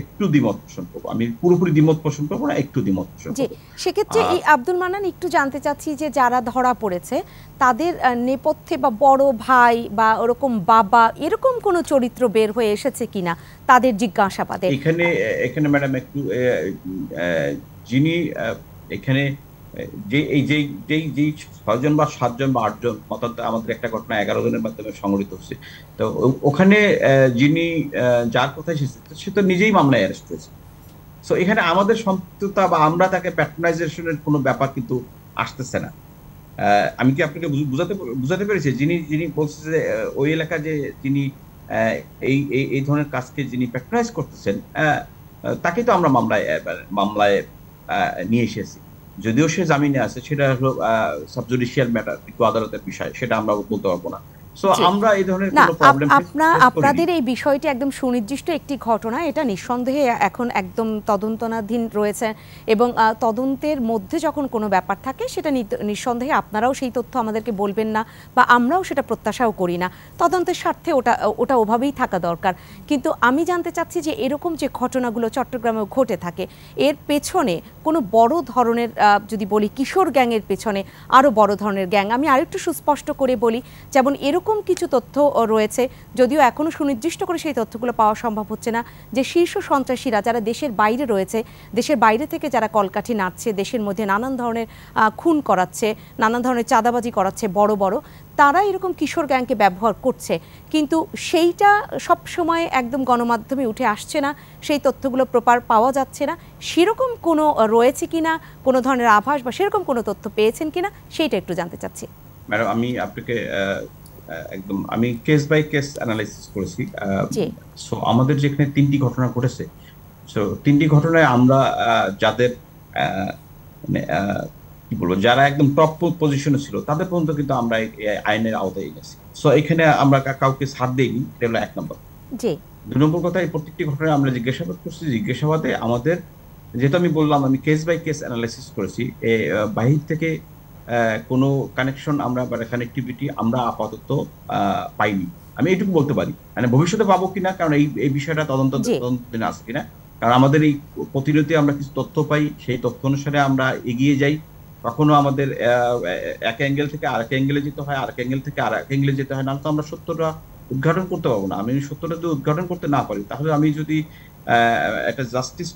একটু দ্বিমত পোষণ করবো। আমি পুরোপুরি দ্বিমত পোষণ করবো না, একটু দ্বিমত পোষণ করবো। সেক্ষেত্রে এই আব্দুল মান্নান, একটু জানতে চাচ্ছি যে যারা ধরা পড়েছে তাদের নেপথ্যে বা বড় ভাই বা ওরকম বাবা এরকম কোনো চরিত্র বের হয়ে এসেছে কিনা তাদের জিজ্ঞাসাবাদে? এখানে ম্যাডাম একটু যিনি এখানে যে এই যে যেই যেই 6 জন বা 7 জন বা 8 জন মতান্তর আমাদের একটা ঘটনা 11 জনের মাধ্যমে সংগঠিত হচ্ছে। তো ওখানে যিনি যার কথা সে তো নিজেই মামলায় অ্যারেস্ট হয়েছে। সো এখানে আমাদের সম্পৃক্ততা বা আমরা তাকে প্যাট্রোনাইজেশনের কোনো ব্যাপার কিন্তু আসতেছে না। আমি কি আপনাকে বুঝাতে পেরেছি? যিনি যিনি বলছে যে ওই এলাকা যে যিনি এই এই ধরনের কাজকে যিনি প্যাট্রোনাইজ করতেছেন, তাকে তো আমরা মামলায় নিয়ে এসেছি। যদিও সে জামিনে আছে, সেটা হলো সাবজুডিশিয়াল ম্যাটার, একটু আদালতের বিষয়, সেটা আমরা বলতে পারবো না। সো আমরা এই ধরনের কোনো প্রবলেম আপনাদের এই বিষয়টি একদম সুনির্দিষ্ট একটি ঘটনা, এটা নিঃসন্দেহে এখন একদম তদন্তনাধীন রয়েছে এবং তদন্তের মধ্যে যখন কোনো ব্যাপার থাকে সেটা নিঃসন্দেহে আপনারাও সেই তথ্য আমাদেরকে বলবেন না বা আমরাও সেটা প্রত্যাশাও করি না। তদন্তের স্বার্থে ওটা ওভাবেই থাকা দরকার। কিন্তু আমি জানতে চাচ্ছি যে এরকম যে ঘটনাগুলো চট্টগ্রামেও ঘটে থাকে, এর পেছনে কোনো বড় ধরনের, যদি বলি কিশোর গ্যাংয়ের পেছনে আরও বড় ধরনের গ্যাং, আমি আরেকটু সুস্পষ্ট করে বলি, যেমন এরকম কিছু তথ্য রয়েছে, যদিও এখনো সুনির্দিষ্ট করে সেই তথ্যগুলো পাওয়া সম্ভব হচ্ছে না, যে শীর্ষ সন্ত্রাসীরা যারা দেশের বাইরে রয়েছে, দেশের বাইরে থেকে যারা কলকাঠি নাড়ছে, দেশের মধ্যে নানান ধরনের খুন করাচ্ছে, নানান ধরনের চাঁদাবাজি করাচ্ছে বড় বড়, তারা এরকম কিশোর গ্যাংকে ব্যবহার করছে। কিন্তু সেইটা সব সময় একদম গণমাধ্যমে উঠে আসছে না, সেই তথ্যগুলো প্রপার পাওয়া যাচ্ছে না। সেরকম কোনো রয়েছে কিনা, কোনো ধরনের আভাস বা সেরকম কোনো তথ্য পেয়েছেন কিনা, সেইটা একটু জানতে চাচ্ছি। ম্যাডাম, আমি আপনাকে একদম আমি কেস বাই কেস অ্যানালাইসিস করেছি। সো আমাদের যেখানে 3টি ঘটনা ঘটেছে, সো 3টি ঘটনায় আমরা যাদের মানে কি বলবো, যারা একদম টপ পজিশনে ছিল তাদের পর্যন্ত কিন্তু আমরা আইনের আওতায় এনেছি। সো এখানে আমরা কাউকে ছাড় দেইনি, এটা হলো 1 নম্বর। 2 নম্বর কথা, এই প্রত্যেকটি ঘটনায় আমরা জিজ্ঞাসাবাদ করছি। জিজ্ঞাসাবাদে আমাদের, যেহেতু আমি বললাম আমি কেস বাই কেস অ্যানালাইসিস করেছি, বাহির থেকে কোনো কানেকশন আমরা বা কানেক্টিভিটি আমরা আপাতত পাইনি। আমি এইটুকু বলতে পারি, মানে ভবিষ্যতে পাবো কিনা, কারণ এই বিষয়টা তদন্তাধীন আছে কিনা, কারণ আমাদের এই প্রতিনিয়ত আমরা কিছু তথ্য পাই, সেই তথ্য অনুসারে আমরা এগিয়ে যাই। কখনো আমাদের এক অ্যাঙ্গেল থেকে আরেক অ্যাঙ্গেলে যেতে হয়, আরেক অ্যাঙ্গেল থেকে আরেক অ্যাঙ্গেলে যেতে হয়, না তো আমরা সত্যটা উদ্ঘাটন করতে পারবো না। আমি সত্যটা যদি উদ্ঘাটন করতে না পারি, তাহলে আমি যদি একটা জাস্টিস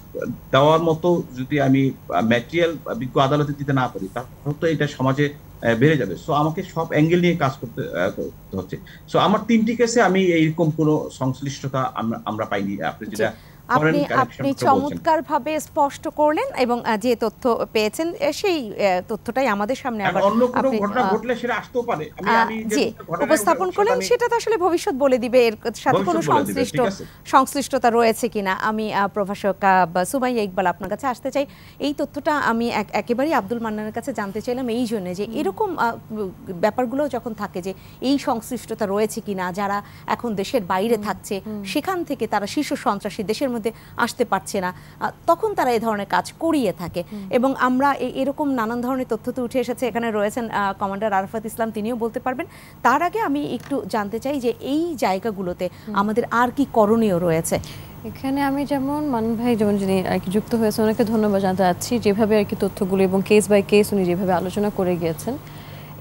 দেওয়ার মতো যদি আমি ম্যাটেরিয়াল বিজ্ঞ আদালতে দিতে না পারি, তাহলে তো এটা সমাজে বেড়ে যাবে। সো আমাকে সব অ্যাঙ্গেল নিয়ে কাজ করতে হচ্ছে। সো আমার 3টি কেসে আমি এইরকম কোনো সংশ্লিষ্টতা আমরা পাইনি। আপনি যেটা আপনি চমৎকারভাবে স্পষ্ট করলেন এবং যে তথ্য পেয়েছেন সেই তথ্যটাই আমাদের সামনে আবার উপস্থাপন করলেন। সেটা তো আসলে ভবিষ্যৎ বলে দিবে এর সাথে কোনো সংশ্লিষ্টতা রয়েছে কিনা। আমি প্রভাষক সুমাইয়া ইকবাল আপনার কাছে আসতে চাই। এই তথ্যটা আমি একেবারেই আব্দুল মান্নানের কাছে জানতে চাইলাম এই জন্য যে এরকম ব্যাপারগুলো যখন থাকে যে এই সংশ্লিষ্টতা রয়েছে কিনা, যারা এখন দেশের বাইরে থাকছে সেখান থেকে তারা শীর্ষ সন্ত্রাসী দেশের মধ্যে আসতে পারছে না, তখন তারা এই ধরনের কাজ করিয়ে থাকে। এবং আমরা এরকম নানান ধরনের তথ্য তো উঠে এসেছে। এখানে রয়েছেন কমান্ডার আরাফাত ইসলাম, তিনিও বলতে পারবেন। তার আগে আমি একটু জানতে চাই যে এই জায়গাগুলোতে আমাদের আর কি করণীয় রয়েছে। এখানে আমি যেমন মানন ভাই যেমন যিনি আর কি যুক্ত হয়েছে, ওনাকে ধন্যবাদ জানাতে চাচ্ছি, যেভাবে আর কি তথ্যগুলো এবং কেস বাই কেস উনি যেভাবে আলোচনা করে গিয়েছেন।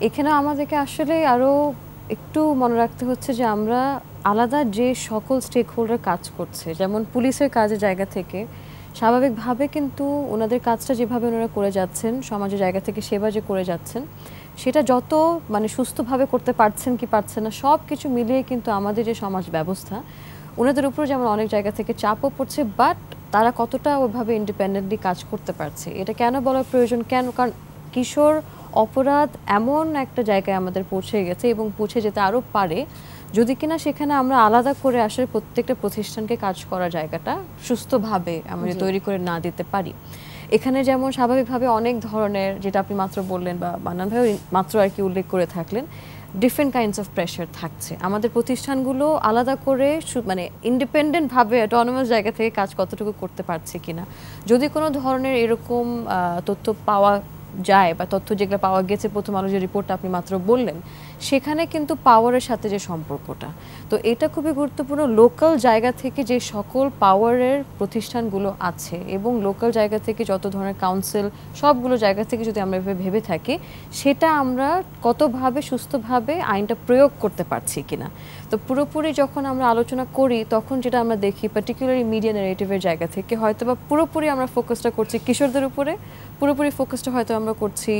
এখানে আমাদেরকে আসলে আরও একটু মনে রাখতে হচ্ছে যে আমরা আলাদা যে সকল স্টেক হোল্ডার কাজ করছে, যেমন পুলিশের কাজের জায়গা থেকে স্বাভাবিকভাবে কিন্তু ওনাদের কাজটা যেভাবে ওনারা করে যাচ্ছেন, সমাজের জায়গা থেকে সেবা যে করে যাচ্ছেন, সেটা যত মানে সুস্থভাবে করতে পারছেন কি পারছেন না, সব কিছু মিলিয়ে কিন্তু আমাদের যে সমাজ ব্যবস্থা, ওনাদের উপর যেমন অনেক জায়গা থেকে চাপও পড়ছে, বাট তারা কতটা ওইভাবে ইন্ডিপেন্ডেন্টলি কাজ করতে পারছে। এটা কেন বলার প্রয়োজন, কেন? কারণ কিশোর অপরাধ এমন একটা জায়গায় আমাদের পৌঁছে গেছে এবং পৌঁছে যেতে আরও পারে, যদি কিনা সেখানে আমরা আলাদা করে আসলে প্রত্যেকটা প্রতিষ্ঠানকে কাজ করার জায়গাটা সুস্থভাবে আমরা তৈরি করে না দিতে পারি। এখানে যেমন স্বাভাবিকভাবে অনেক ধরনের, যেটা আপনি মাত্র বললেন বা মান্নান ভাই মাত্র আর কি উল্লেখ করে থাকলেন, ডিফারেন্ট কাইন্ডস অফ প্রেশার থাকছে। আমাদের প্রতিষ্ঠানগুলো আলাদা করে মানে ইন্ডিপেন্ডেন্টভাবে অটোনমাস জায়গা থেকে কাজ কতটুকু করতে পারছে কিনা, যদি কোনো ধরনের এরকম তথ্য পাওয়া যায় বা তথ্য যেগুলো পাওয়া গেছে, প্রথম আলো যে রিপোর্টটা আপনি মাত্র বললেন, সেখানে কিন্তু পাওয়ারের সাথে যে সম্পর্কটা, তো এটা খুবই গুরুত্বপূর্ণ। লোকাল জায়গা থেকে যে সকল পাওয়ারের প্রতিষ্ঠানগুলো আছে এবং লোকাল জায়গা থেকে যত ধরনের কাউন্সিল, সবগুলো জায়গা থেকে যদি আমরা ভেবে থাকি, সেটা আমরা কতভাবে সুস্থভাবে আইনটা প্রয়োগ করতে পারছি কিনা। তো পুরোপুরি যখন আমরা আলোচনা করি তখন যেটা আমরা দেখি, পার্টিকুলারলি মিডিয়া ন্যারেটিভের জায়গা থেকে হয়তো বা পুরোপুরি আমরা ফোকাসটা করছি কিশোরদের উপরে, পুরোপুরি ফোকাসটা হয়তো আমরা করছি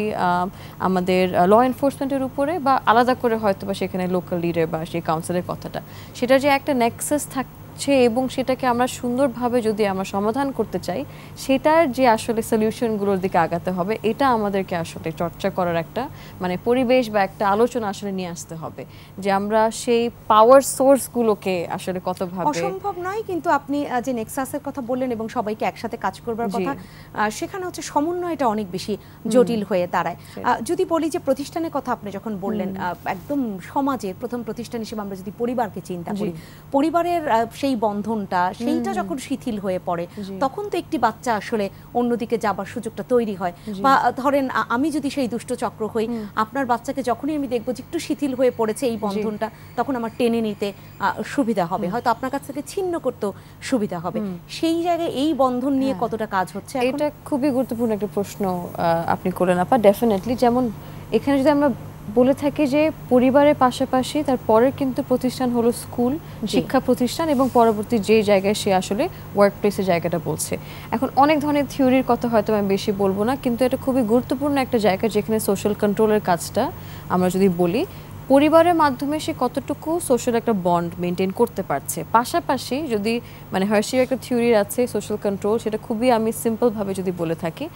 আমাদের ল এনফোর্সমেন্টের উপরে, বা আলাদা করে হয়তো বা সেখানে লোকাল লিডার বা সেই কাউন্সিলের কথাটা, সেটা যে একটা নেক্সাস থাকছে এবং সেটাকে আমরা সুন্দরভাবে যদি আমরা সমাধান করতে চাই, সেটার যে আসলে সলিউশনগুলোর দিকে আগাতে হবে, এটা আমাদেরকে আসলে চর্চা করার একটা মানে পরিবেশ বা একটা আলোচনা আসলে নিয়ে আসতে হবে, যে আমরা সেই পাওয়ার সোর্সগুলোকে আসলে কতভাবে। অসম্ভব নয়, কিন্তু আপনি যে নেক্সাসের কথা বললেন এবং সবাইকে একসাথে কাজ করবার কথা, সেখানে হচ্ছে সমন্বয়টা অনেক বেশি জটিল হয়ে দাঁড়ায়। যদি বলি যে প্রতিষ্ঠানের কথা আপনি যখন বললেন, একদম সমাজের প্রথম প্রতিষ্ঠান হিসেবে আমরা যদি পরিবারকে চিন্তা করি, পরিবারের সেই বন্ধনটা সেইটা যখন শিথিল হয়ে পড়ে, তখন তো একটি বাচ্চা আসলে অন্যদিকে যাবার সুযোগটা তৈরি হয়। বা ধরেন আমি যদি সেই দুষ্ট চক্র হই, আপনার বাচ্চাকে যখনই আমি দেখবো যে একটু শিথিল হয়ে পড়েছে এই বন্ধনটা, তখন আমার টেনে নিতে সুবিধা হবে, হয়তো আপনার কাছ থেকে ছিন্ন করতেও সুবিধা হবে। সেই জায়গায় এই বন্ধন নিয়ে কতটা কাজ হচ্ছে? এটা খুবই গুরুত্বপূর্ণ একটা প্রশ্ন আপনি করলেন আপা। ডেফিনেটলি, যেমন এখানে যদি আমরা বলে থাকি যে পরিবারের পাশাপাশি তার পরের কিন্তু প্রতিষ্ঠান হলো স্কুল, শিক্ষা প্রতিষ্ঠান, এবং পরবর্তী যে জায়গায় সে আসলে ওয়ার্ক প্লেসের জায়গাটা বলছে। এখন অনেক ধরনের থিওরির কথা হয়তো আমি বেশি বলবো না, কিন্তু এটা খুবই গুরুত্বপূর্ণ একটা জায়গা যেখানে সোশ্যাল কন্ট্রোলের কাজটা আমরা যদি বলি, পরিবারের মাধ্যমে সে কতটুকু সোশ্যাল একটা বন্ড মেনটেন করতে পারছে। পাশাপাশি যদি মানে হার্শির একটা থিওরি আছে সোশ্যাল কন্ট্রোল, সেটা খুবই আমি সিম্পলভাবে যদি বলে থাকি,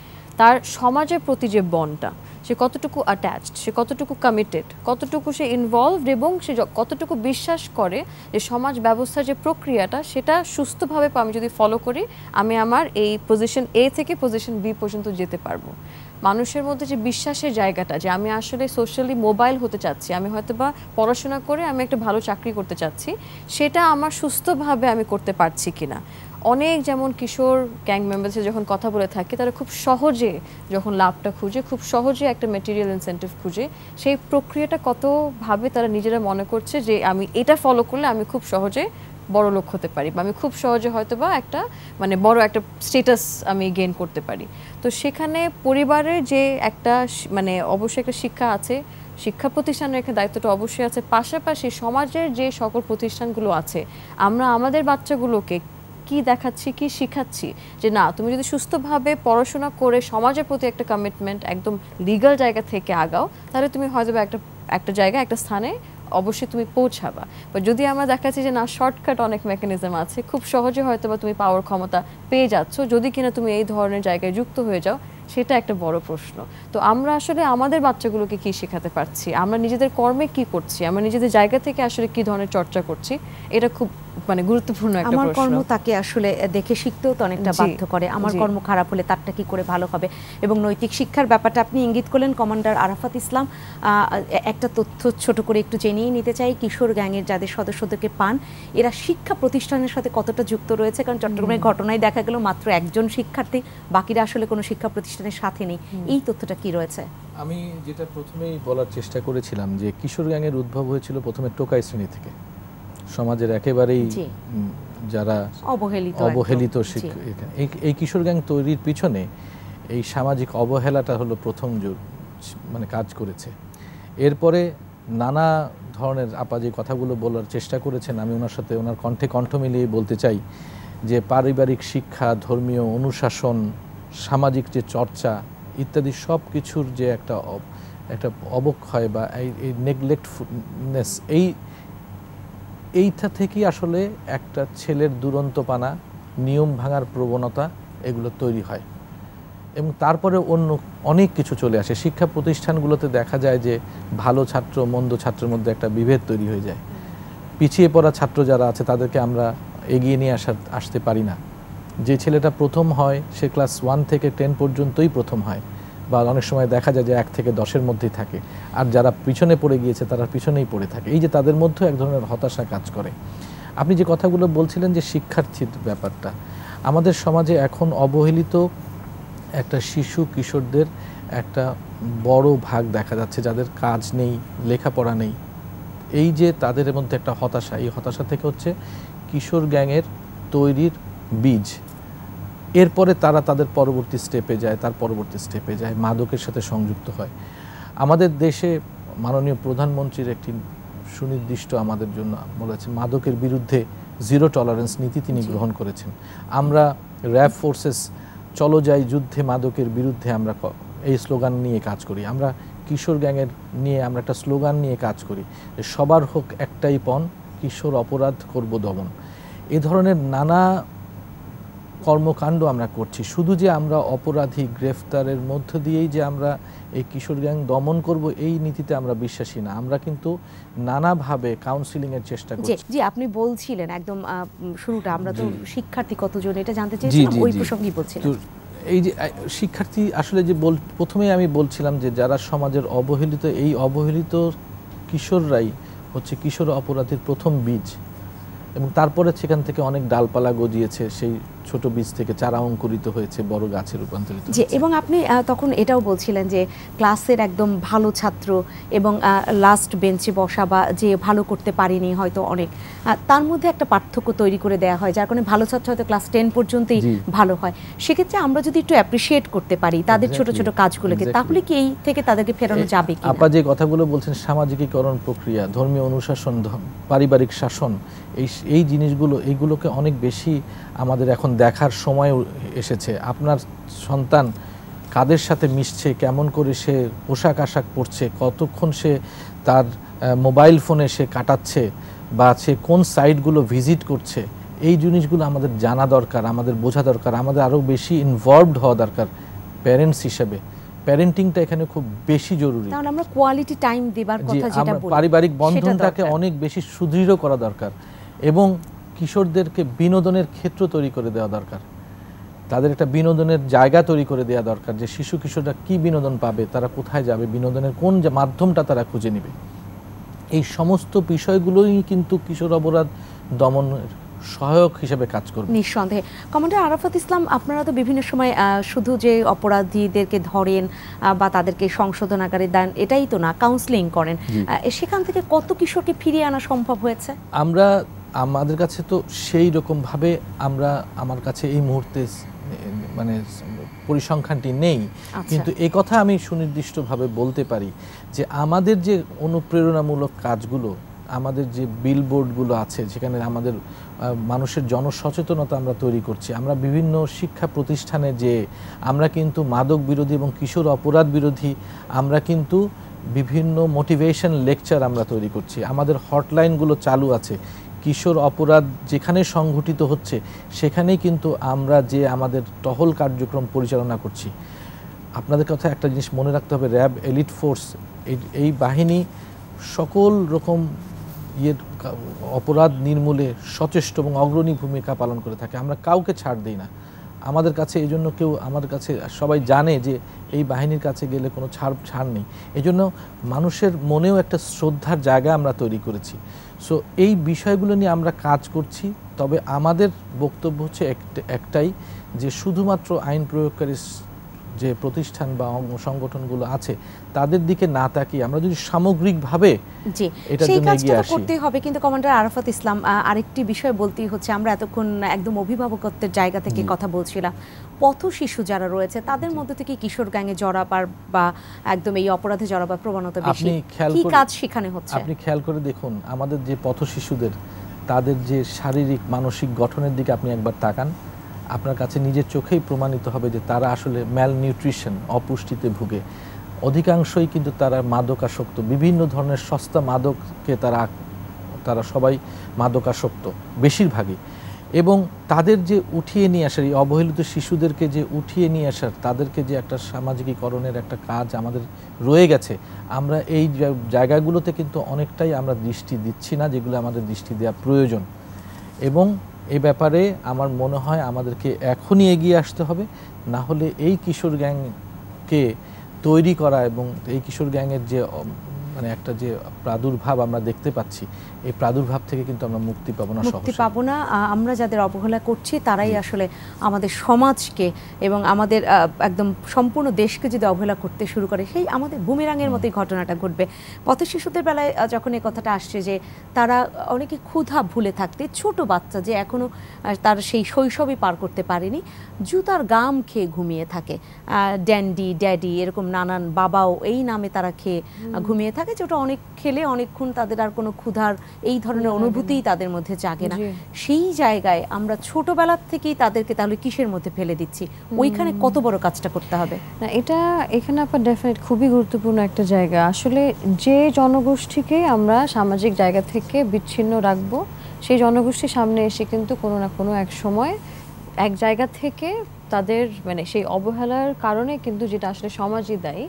তার সমাজের প্রতি যে বন্ডটা, সে কতটুকু অ্যাটাচড, সে কতটুকু কমিটেড, কতটুকু সে ইনভলভড, এবং সে কতটুকু বিশ্বাস করে যে সমাজ ব্যবস্থার যে প্রক্রিয়াটা সেটা সুস্থভাবে আমি যদি ফলো করি, আমি আমার এই পজিশন এ থেকে পজিশন বি পর্যন্ত যেতে পারবো। মানুষের মধ্যে যে বিশ্বাসের জায়গাটা, যে আমি আসলে সোশ্যালি মোবাইল হতে চাচ্ছি, আমি হয়তো বা পড়াশোনা করে আমি একটা ভালো চাকরি করতে চাচ্ছি, সেটা আমার সুস্থভাবে আমি করতে পারছি কিনা। অনেক যেমন কিশোর গ্যাং মেম্বার্সের যখন কথা বলে থাকে, তারা খুব সহজে যখন লাভটা খুঁজে, খুব সহজে একটা ম্যাটেরিয়াল ইনসেন্টিভ খুঁজে, সেই প্রক্রিয়াটা কতভাবে তারা নিজেরা মনে করছে যে আমি এটা ফলো করলে আমি খুব সহজে বড় লোক হতে পারি, বা আমি খুব সহজে হয়তো বা একটা মানে বড় একটা স্টেটাস আমি গেইন করতে পারি। তো সেখানে পরিবারের যে একটা মানে অবশ্যই একটা শিক্ষা আছে, শিক্ষা প্রতিষ্ঠানের একটা দায়িত্বটা অবশ্যই আছে, পাশাপাশি সমাজের যে সকল প্রতিষ্ঠানগুলো আছে, আমরা আমাদের বাচ্চাগুলোকে কি দেখাচ্ছি, কি শিখাচ্ছি, যে না তুমি যদি সুস্থভাবে পড়াশোনা করে সমাজের প্রতি একটা কমিটমেন্ট একদম লিগ্যাল জায়গা থেকে আগাও, তাহলে তুমি হয়তো একটা জায়গায় একটা স্থানে অবশ্যই তুমি পৌঁছাবা। বা যদি আমরা দেখাচ্ছি যে না শর্টকাট অনেক মেকানিজম আছে, খুব সহজে হয়তো বা তুমি পাওয়ার ক্ষমতা পেয়ে যাচ্ছ, যদি কিনা তুমি এই ধরনের জায়গায় যুক্ত হয়ে যাও, সেটা একটা বড় প্রশ্ন। তো আমরা আসলে আমাদের বাচ্চাগুলোকে কি শেখাতে পারছি, আমরা নিজেদের কর্মে কি করছি, আমরা নিজেদের জায়গা থেকে আসলে কি ধরনের চর্চা করছি, এটা খুব মানে গুরুত্বপূর্ণ একটা প্রশ্ন। আমার কর্ম তাকে আসলে দেখে শিখতেও তো অনেকটা বাধ্য করে, আমার কর্ম খারাপ হলে তারটা কি করে ভালো হবে। এবং নৈতিক শিক্ষার ব্যাপারটা আপনি ইঙ্গিত করলেন কমান্ডার আরাফাত ইসলাম। একটা তথ্য ছোট করে একটু জেনেই নিতে চাই, কিশোর গ্যাংয়ের যাদের সদস্যদেরকে পান, এরা শিক্ষা প্রতিষ্ঠানের সাথে কতটা যুক্ত রয়েছে? কারণ চট্টগ্রামের ঘটনায় দেখা গেল মাত্র একজন শিক্ষার্থী, বাকিরা আসলে কোনো শিক্ষা প্রতিষ্ঠানের সাথে নেই। এই তথ্যটা কি রয়েছে? আমি যেটা প্রথমেই বলার চেষ্টা করেছিলাম যে কিশোর গ্যাংয়ের উদ্ভব হয়েছিল প্রথমে টোকাই শ্রেণী থেকে, সমাজের একেবারেই যারা অবহেলিত এই কিশোর গ্যাং তৈরির পিছনে এই সামাজিক অবহেলাটা হলো প্রথম মানে কাজ করেছে। এরপরে নানা ধরনের আপা যে কথাগুলো বলার চেষ্টা করেছেন, আমি ওনার সাথে ওনার কণ্ঠে কণ্ঠ মিলিয়ে বলতে চাই যে পারিবারিক শিক্ষা, ধর্মীয় অনুশাসন, সামাজিক যে চর্চা ইত্যাদি সব কিছুর যে একটা অবক্ষয় বা এই নেগলেক্টফুলনেস, এইটা থেকেই আসলে একটা ছেলের দুরন্তপানা, নিয়ম ভাঙার প্রবণতা এগুলো তৈরি হয়। এবং তারপরে অন্য অনেক কিছু চলে আসে। শিক্ষা প্রতিষ্ঠানগুলোতে দেখা যায় যে ভালো ছাত্র মন্দ ছাত্রের মধ্যে একটা বিভেদ তৈরি হয়ে যায়। পিছিয়ে পড়া ছাত্র যারা আছে তাদেরকে আমরা এগিয়ে নিয়ে আসতে পারি না। যে ছেলেটা প্রথম হয় সে ক্লাস 1 থেকে 10 পর্যন্তই প্রথম হয়, বা অনেক সময় দেখা যায় যে 1 থেকে 10-এর মধ্যেই থাকে, আর যারা পিছনে পড়ে গিয়েছে তারা পিছনেই পড়ে থাকে। এই যে তাদের মধ্যে এক ধরনের হতাশা কাজ করে। আপনি যে কথাগুলো বলছিলেন যে শিক্ষার্থীর ব্যাপারটা, আমাদের সমাজে এখন অবহেলিত একটা শিশু কিশোরদের একটা বড় ভাগ দেখা যাচ্ছে, যাদের কাজ নেই, লেখাপড়া নেই, এই যে তাদের মধ্যে একটা হতাশা, এই হতাশা থেকে হচ্ছে কিশোর গ্যাংয়ের তৈরির বীজ। এরপরে তারা তাদের পরবর্তী স্টেপে যায়, তার পরবর্তী স্টেপে যায়, মাদকের সাথে সংযুক্ত হয়। আমাদের দেশে মাননীয় প্রধানমন্ত্রীর একটি সুনির্দিষ্ট আমাদের জন্য বলেছে, মাদকের বিরুদ্ধে জিরো টলারেন্স নীতি তিনি গ্রহণ করেছেন। আমরা র্যাব ফোর্সেস চলো যাই যুদ্ধে মাদকের বিরুদ্ধে আমরা এই স্লোগান নিয়ে কাজ করি। আমরা কিশোর গ্যাংয়ের নিয়ে আমরা একটা স্লোগান নিয়ে কাজ করি, সবার হোক একটাই পণ, কিশোর অপরাধ করব দমন। এ ধরনের নানা কর্মকাণ্ড আমরা করছি। শুধু যে আমরা অপরাধী গ্রেফতারের মধ্য দিয়েই যে আমরা এই কিশোর গ্যাং দমন করব এই নীতিতে আমরা বিশ্বাসী না। আমরা কিন্তু নানাভাবে কাউন্সিলিংয়ের চেষ্টা করছি। জি, আপনি বলছিলেন একদম শুরুটা, আমরা তো শিক্ষার্থী কতজন এটা জানতে চেয়েছিলাম, ওই প্রসঙ্গেই বলছিলাম। এই যে শিক্ষার্থী আসলে যে প্রথমেই আমি বলছিলাম যে যারা সমাজের অবহেলিত, এই অবহেলিত কিশোররাই হচ্ছে কিশোর অপরাধীর প্রথম বীজ, এবং তারপরে সেখান থেকে অনেক ডালপালা গজিয়েছে, সেই ছোট বীজ থেকে চারা অঙ্কুরিত হয়েছে, বড় গাছে রূপান্তরিত হয়েছে। এবং আপনি তখন এটাও বলছিলেন যে ক্লাসের একদম ভালো ছাত্র এবং লাস্ট বেঞ্চে বসা বা যে ভালো করতে পারেনি হয়তো অনেক, তার মধ্যে একটা পার্থক্য তৈরি করে দেওয়া হয়, যার কারণে ভালো ছাত্র হয়তো ক্লাস 10 পর্যন্তই ভালো হয়। সেক্ষেত্রে আমরা যদি একটু অ্যাপ্রিসিয়েট করতে পারি তাদের ছোট ছোট কাজগুলোকে, তাহলে কি এই থেকে তাদেরকে ফেরানো যাবে কি? আপা যে কথাগুলো বলছেন, সামাজিকীকরণ প্রক্রিয়া, ধর্মীয় অনুশাসন, পারিবারিক শাসন, এই জিনিসগুলো, এইগুলোকে অনেক বেশি আমাদের এখন দেখার সময় এসেছে। আপনার সন্তান কাদের সাথে মিশছে, কেমন করে সে পোশাক আশাক পরছে, কতক্ষণ সে তার মোবাইল ফোনে সে কাটাচ্ছে, বা সে কোন সাইটগুলো ভিজিট করছে, এই জিনিসগুলো আমাদের জানা দরকার, আমাদের বোঝা দরকার, আমাদের আরও বেশি ইনভলভড হওয়া দরকার প্যারেন্টস হিসেবে। প্যারেন্টিংটা এখানে খুব বেশি জরুরি। তাহলে আমরা কোয়ালিটি টাইম দেবার কথা যেটা বলি, পারিবারিক বন্ধনটাকে অনেক বেশি সুদৃঢ় করা দরকার, এবং কিশোরদেরকে বিনোদনের ক্ষেত্র তৈরি করে দেওয়া দরকার। তাদের একটা বিনোদনের জায়গা তৈরি করে দেওয়া দরকার, যে শিশু কিশোররা কি বিনোদন পাবে, তারা কোথায় যাবে, বিনোদনের কোন মাধ্যমটা তারা খুঁজে নেবে। এই সমস্ত বিষয়গুলোই কিন্তু কিশোর অপরাধ দমনের সহায়ক হিসেবে কাজ করবে নিঃসন্দেহে। কমান্ডার আরাফাত ইসলাম, আপনারা তো বিভিন্ন সময় শুধু যে অপরাধীদেরকে ধরেন বা তাদেরকে সংশোধনাগারে দেন এটাই তো না, কাউন্সেলিং করেন, সেখান থেকে কত কিশোরকে ফিরিয়ে আনা সম্ভব হয়েছে? আমাদের কাছে তো সেই রকমভাবে আমার কাছে এই মুহূর্তে মানে পরিসংখ্যানটি নেই, কিন্তু এই কথা আমি সুনির্দিষ্টভাবে বলতে পারি যে আমাদের যে অনুপ্রেরণামূলক কাজগুলো, আমাদের যে বিলবোর্ডগুলো আছে, যেখানে আমাদের মানুষের জনসচেতনতা আমরা তৈরি করছি, আমরা বিভিন্ন শিক্ষা প্রতিষ্ঠানে যে আমরা কিন্তু মাদক বিরোধী এবং কিশোর অপরাধ বিরোধী আমরা কিন্তু বিভিন্ন মোটিভেশন লেকচার আমরা তৈরি করছি, আমাদের হটলাইনগুলো চালু আছে। কিশোর অপরাধ যেখানে সংঘটিত হচ্ছে সেখানেই কিন্তু আমরা যে আমাদের টহল কার্যক্রম পরিচালনা করছি। আপনাদের কথা একটা জিনিস মনে রাখতে হবে, র্যাব এলিট ফোর্স, এই বাহিনী সকল রকম অপরাধ নির্মূলে সচেষ্ট এবং অগ্রণী ভূমিকা পালন করে থাকে। আমরা কাউকে ছাড় দিই না। আমাদের কাছে এই জন্য আমাদের কাছে সবাই জানে যে এই বাহিনীর কাছে গেলে কোনো ছাড় নেই। এই জন্য মানুষের মনেও একটা শ্রদ্ধার জায়গা আমরা তৈরি করেছি। সো এই বিষয়গুলো নিয়ে আমরা কাজ করছি। তবে আমাদের বক্তব্য হচ্ছে একটাই, যে শুধুমাত্র আইন প্রয়োগকারী যে প্রতিষ্ঠান বা সংগঠনগুলো আছে তাদের দিকে না তাকিয়ে আমরা যদি সামগ্রিকভাবে এটার জন্য এগিয়ে আসি, করতে হবে। কিন্তু কমান্ডার আরাফাত ইসলাম, আরেকটি বিষয় বলতেই হচ্ছে, আমরা এতক্ষণ একদম অভিভাবকত্বের জায়গা থেকে কথা বলছিলাম, পথ শিশু যারা রয়েছে তাদের মধ্যে থেকে কিশোর গ্যাংয়ে জড়াবার বা একদম এই অপরাধে জড়াবার প্রবণতা বেশি, কি কাজ সেখানে হচ্ছে? আপনি খেয়াল করে দেখুন, আমাদের যে পথ শিশুদের তাদের যে শারীরিক মানসিক গঠনের দিকে আপনি একবার তাকান, আপনার কাছে নিজের চোখেই প্রমাণিত হবে যে তারা আসলে ম্যাল নিউট্রিশন, অপুষ্টিতে ভুগে। অধিকাংশই কিন্তু তারা মাদকাসক্ত, বিভিন্ন ধরনের সস্তা মাদককে তারা সবাই মাদকাসক্ত বেশিরভাগই। এবং তাদের যে উঠিয়ে নিয়ে আসার, এই অবহেলিত শিশুদেরকে যে উঠিয়ে নিয়ে আসার, তাদেরকে যে একটা সামাজিকীকরণের একটা কাজ আমাদের রয়ে গেছে, আমরা এই জায়গাগুলোতে কিন্তু অনেকটাই আমরা দৃষ্টি দিচ্ছি না, যেগুলো আমাদের দৃষ্টি দেওয়া প্রয়োজন। এবং এই ব্যাপারে আমার মনে হয় আমাদেরকে এখনই এগিয়ে আসতে হবে, না হলে এই কিশোর গ্যাংকে তৈরি করা এবং এই কিশোর গ্যাংয়ের যে মানে একটা যে প্রাদুর্ভাব আমরা দেখতে পাচ্ছি, এই প্রাদুর্ভাব থেকে কিন্তু আমরা মুক্তি পাবো না, মুক্তি পাবো না। আমরা যাদের অবহেলা করছি তারাই আসলে আমাদের সমাজকে এবং আমাদের একদম সম্পূর্ণ দেশকে যদি অবহেলা করতে শুরু করে, সেই আমাদের বুমেরাঙের মতোই ঘটনাটা ঘটবে। পথ শিশুদের বেলায় যখন এই কথাটা আসছে যে তারা অনেকে ক্ষুধা ভুলে থাকতে, ছোট বাচ্চা যে এখনো তার সেই শৈশবই পার করতে পারেনি, জুতার গাম খেয়ে ঘুমিয়ে থাকে, ড্যান্ডি ড্যাডি এরকম নানান বাবাও এই নামে তারা খেয়ে ঘুমিয়ে থাকে, যে ওটা অনেক খেলে অনেকক্ষণ তাদের আর কোনো ক্ষুধার এই ধরনের অনুভূতিই তাদের মধ্যে জাগে না। সেই জায়গায় আমরা ছোটবেলার থেকেই তাদেরকে তাহলে কিসের মধ্যে ফেলে দিচ্ছি? ওইখানে কত বড় কাজটা করতে হবে? না, এটা এখানে আপনার ডেফিনেট খুবই গুরুত্বপূর্ণ একটা জায়গা। আসলে যে জনগোষ্ঠীকে আমরা সামাজিক জায়গা থেকে বিচ্ছিন্ন রাখবো, সেই জনগোষ্ঠীর সামনে এসে কিন্তু কোনো না কোনো এক সময় এক জায়গা থেকে তাদের মানে সেই অবহেলার কারণে কিন্তু, যেটা আসলে সমাজই দায়ী,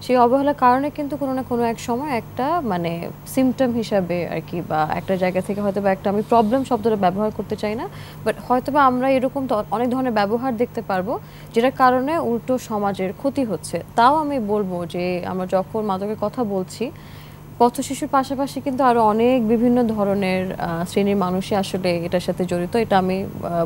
সেই অবহেলার কারণে কিন্তু কোনো না কোনো এক সময় একটা মানে সিমটম হিসাবে আর কি, বা একটা জায়গা থেকে হয়তো বা একটা, আমি প্রবলেম শব্দটা ব্যবহার করতে চাই না, বাট হয়তো বা আমরা এরকম অনেক ধরনের ব্যবহার দেখতে পারবো যেটার কারণে উল্টো সমাজের ক্ষতি হচ্ছে। তাও আমি বলবো যে আমরা যখন মাদকের কথা বলছি, পথ শিশুর পাশাপাশি কিন্তু আরো অনেক বিভিন্ন ধরনের শ্রেণীর মানুষই আসলে এটার সাথে জড়িত, এটা আমি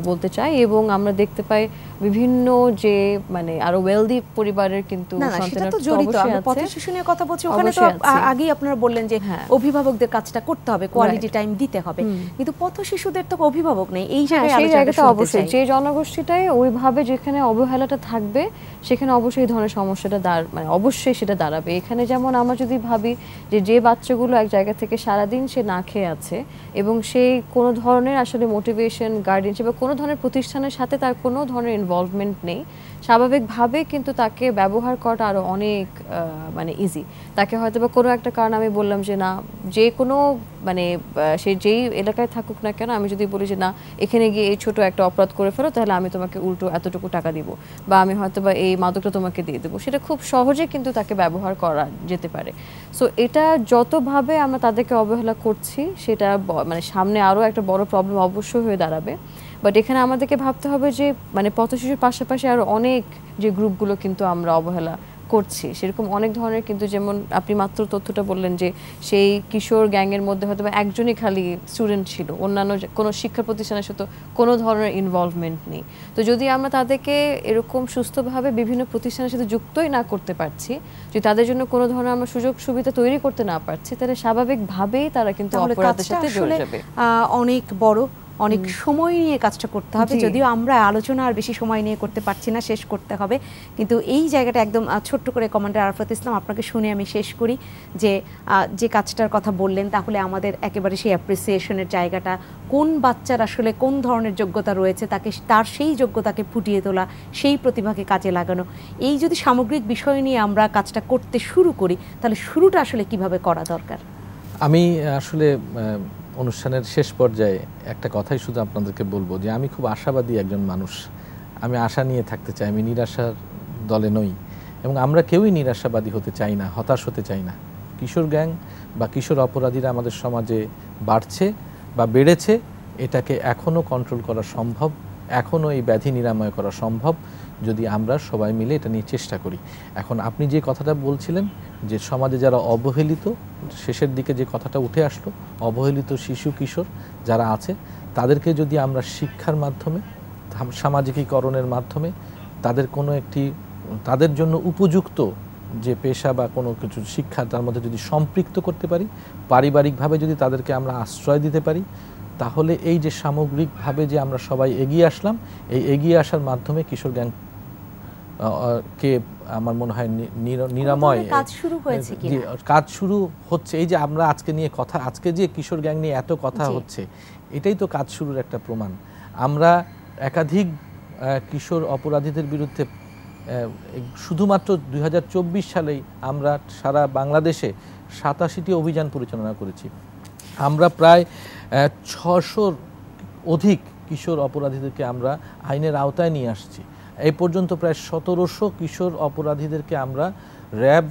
বলতে চাই। এবং আমরা দেখতে পাই বিভিন্ন যে মানে আরো ওয়েলদি পরিবারের কিন্তু সন্তানরা তো জড়িত। আমরা পথ শিশু নিয়ে কথা বলছি, ওখানে তো আগেই আপনারা বললেন যে অভিভাবকদের কাজটা করতে হবে, কোয়ালিটি টাইম দিতে হবে, কিন্তু পথ শিশুদের তো অভিভাবক নেই। এই জায়গাটা অবশ্যই যে জনগোষ্ঠীটাই ওইভাবে যেখানে অবহেলাটা থাকবে, সেখানে অবশ্যই এই ধরনের সমস্যাটা মানে অবশ্যই সেটা দাঁড়াবে। এখানে যেমন আমরা যদি ভাবি যে বাচ্চাগুলো এক জায়গা থেকে সারাদিন সে না খেয়ে আছে এবং সেই কোনো ধরনের আসলে মোটিভেশন, গার্ডিয়ানশিপ বা কোনো ধরনের প্রতিষ্ঠানের সাথে তার কোনো ধরনের ইনভলভমেন্ট নেই, স্বাভাবিকভাবে কিন্তু তাকে ব্যবহার করাটা আরও অনেক মানে ইজি। তাকে হয়তো বা কোনো একটা কারণ, আমি বললাম যে না, যে কোনো মানে সে যেই এলাকায় থাকুক না কেন, আমি যদি বলি যে না এখানে গিয়ে এই ছোট একটা অপরাধ করে ফেলো, তাহলে আমি তোমাকে উল্টো এতটুকু টাকা দিব, বা আমি হয়তো বা এই মাদকটা তোমাকে দিয়ে দেবো, সেটা খুব সহজে কিন্তু তাকে ব্যবহার করা যেতে পারে। সো এটা যতভাবে আমরা তাদেরকে অবহেলা করছি, সেটা মানে সামনে আরও একটা বড় প্রবলেম অবশ্যই হয়ে দাঁড়াবে। বাট এখানে আমাদেরকে ভাবতে হবে যে মানে পথ শিশুর পাশাপাশি আরও অনেক যে গ্রুপগুলো কিন্তু আমরা অবহেলা করছি, সেরকম অনেক ধরনের কিন্তু, যেমন আপনি মাত্র তথ্যটা বললেন যে সেই কিশোর গ্যাংয়ের মধ্যে হয়তো বা একজনই খালি স্টুডেন্ট ছিল, অন্যান্য কোনো শিক্ষা প্রতিষ্ঠানের সাথে কোনো ধরনের ইনভলভমেন্ট নেই। তো যদি আমরা তাদেরকে এরকম সুস্থভাবে বিভিন্ন প্রতিষ্ঠানের সাথে যুক্তই না করতে পারছি, যদি তাদের জন্য কোনো ধরনের আমরা সুযোগ সুবিধা তৈরি করতে না পারছি, তাহলে স্বাভাবিকভাবেই তারা কিন্তু অপরাধের সাথে জড়ে যাবে। অনেক বড়, অনেক সময় নিয়ে কাজটা করতে হবে, যদিও আমরা আলোচনা আর বেশি সময় নিয়ে করতে পারছি না, শেষ করতে হবে। কিন্তু এই জায়গাটা একদম ছোট্ট করে কমান্ডার আরাফাত ইসলাম, আপনাকে শুনে আমি শেষ করি যে কাজটার কথা বললেন, তাহলে আমাদের একেবারে সেই অ্যাপ্রিসিয়েশনের জায়গাটা, কোন বাচ্চার আসলে কোন ধরনের যোগ্যতা রয়েছে, তাকে তার সেই যোগ্যতাকে ফুটিয়ে তোলা, সেই প্রতিভাকে কাজে লাগানো, এই যদি সামগ্রিক বিষয় নিয়ে আমরা কাজটা করতে শুরু করি, তাহলে শুরুটা আসলে কিভাবে করা দরকার? আমি আসলে অনুষ্ঠানের শেষ পর্যায়ে একটা কথাই শুধু আপনাদেরকে বলবো যে আমি খুব আশাবাদী একজন মানুষ, আমি আশা নিয়ে থাকতে চাই, আমি নিরাশার দলে নই, এবং আমরা কেউই নিরাশাবাদী হতে চাই না, হতাশ হতে চাই না। কিশোর গ্যাং বা কিশোর অপরাধীরা আমাদের সমাজে বাড়ছে বা বেড়েছে, এটাকে এখনও কন্ট্রোল করা সম্ভব, এখনও এই ব্যাধি নিরাময় করা সম্ভব যদি আমরা সবাই মিলে এটা নিয়ে চেষ্টা করি। এখন আপনি যে কথাটা বলছিলেন যে সমাজে যারা অবহেলিত, শেষের দিকে যে কথাটা উঠে আসলো, অবহেলিত শিশু কিশোর যারা আছে, তাদেরকে যদি আমরা শিক্ষার মাধ্যমে, সামাজিকীকরণের মাধ্যমে তাদের কোনো একটি, তাদের জন্য উপযুক্ত যে পেশা বা কোনো কিছু শিক্ষা তার মধ্যে যদি সম্পৃক্ত করতে পারি, পারিবারিকভাবে যদি তাদেরকে আমরা আশ্রয় দিতে পারি, তাহলে এই যে সামগ্রিকভাবে যে আমরা সবাই এগিয়ে আসলাম, এই এগিয়ে আসার মাধ্যমে কিশোর গ্যাং কে আমার মনে হয় নিরাময় কাজ শুরু হয়েছে, কাজ শুরু হচ্ছে। এই যে আমরা আজকে নিয়ে কথা, আজকে যে কিশোর গ্যাং নিয়ে এত কথা হচ্ছে, এটাই তো কাজ শুরুর একটা প্রমাণ। আমরা একাধিক কিশোর অপরাধীদের বিরুদ্ধে শুধুমাত্র 2024 সালেই আমরা সারা বাংলাদেশে 87টি অভিযান পরিচালনা করেছি। আমরা প্রায় 600-র অধিক কিশোর অপরাধীদেরকে আমরা আইনের আওতায় নিয়ে আসছি। এই পর্যন্ত প্রায় 1700 কিশোর অপরাধীদেরকে আমরা র্যাব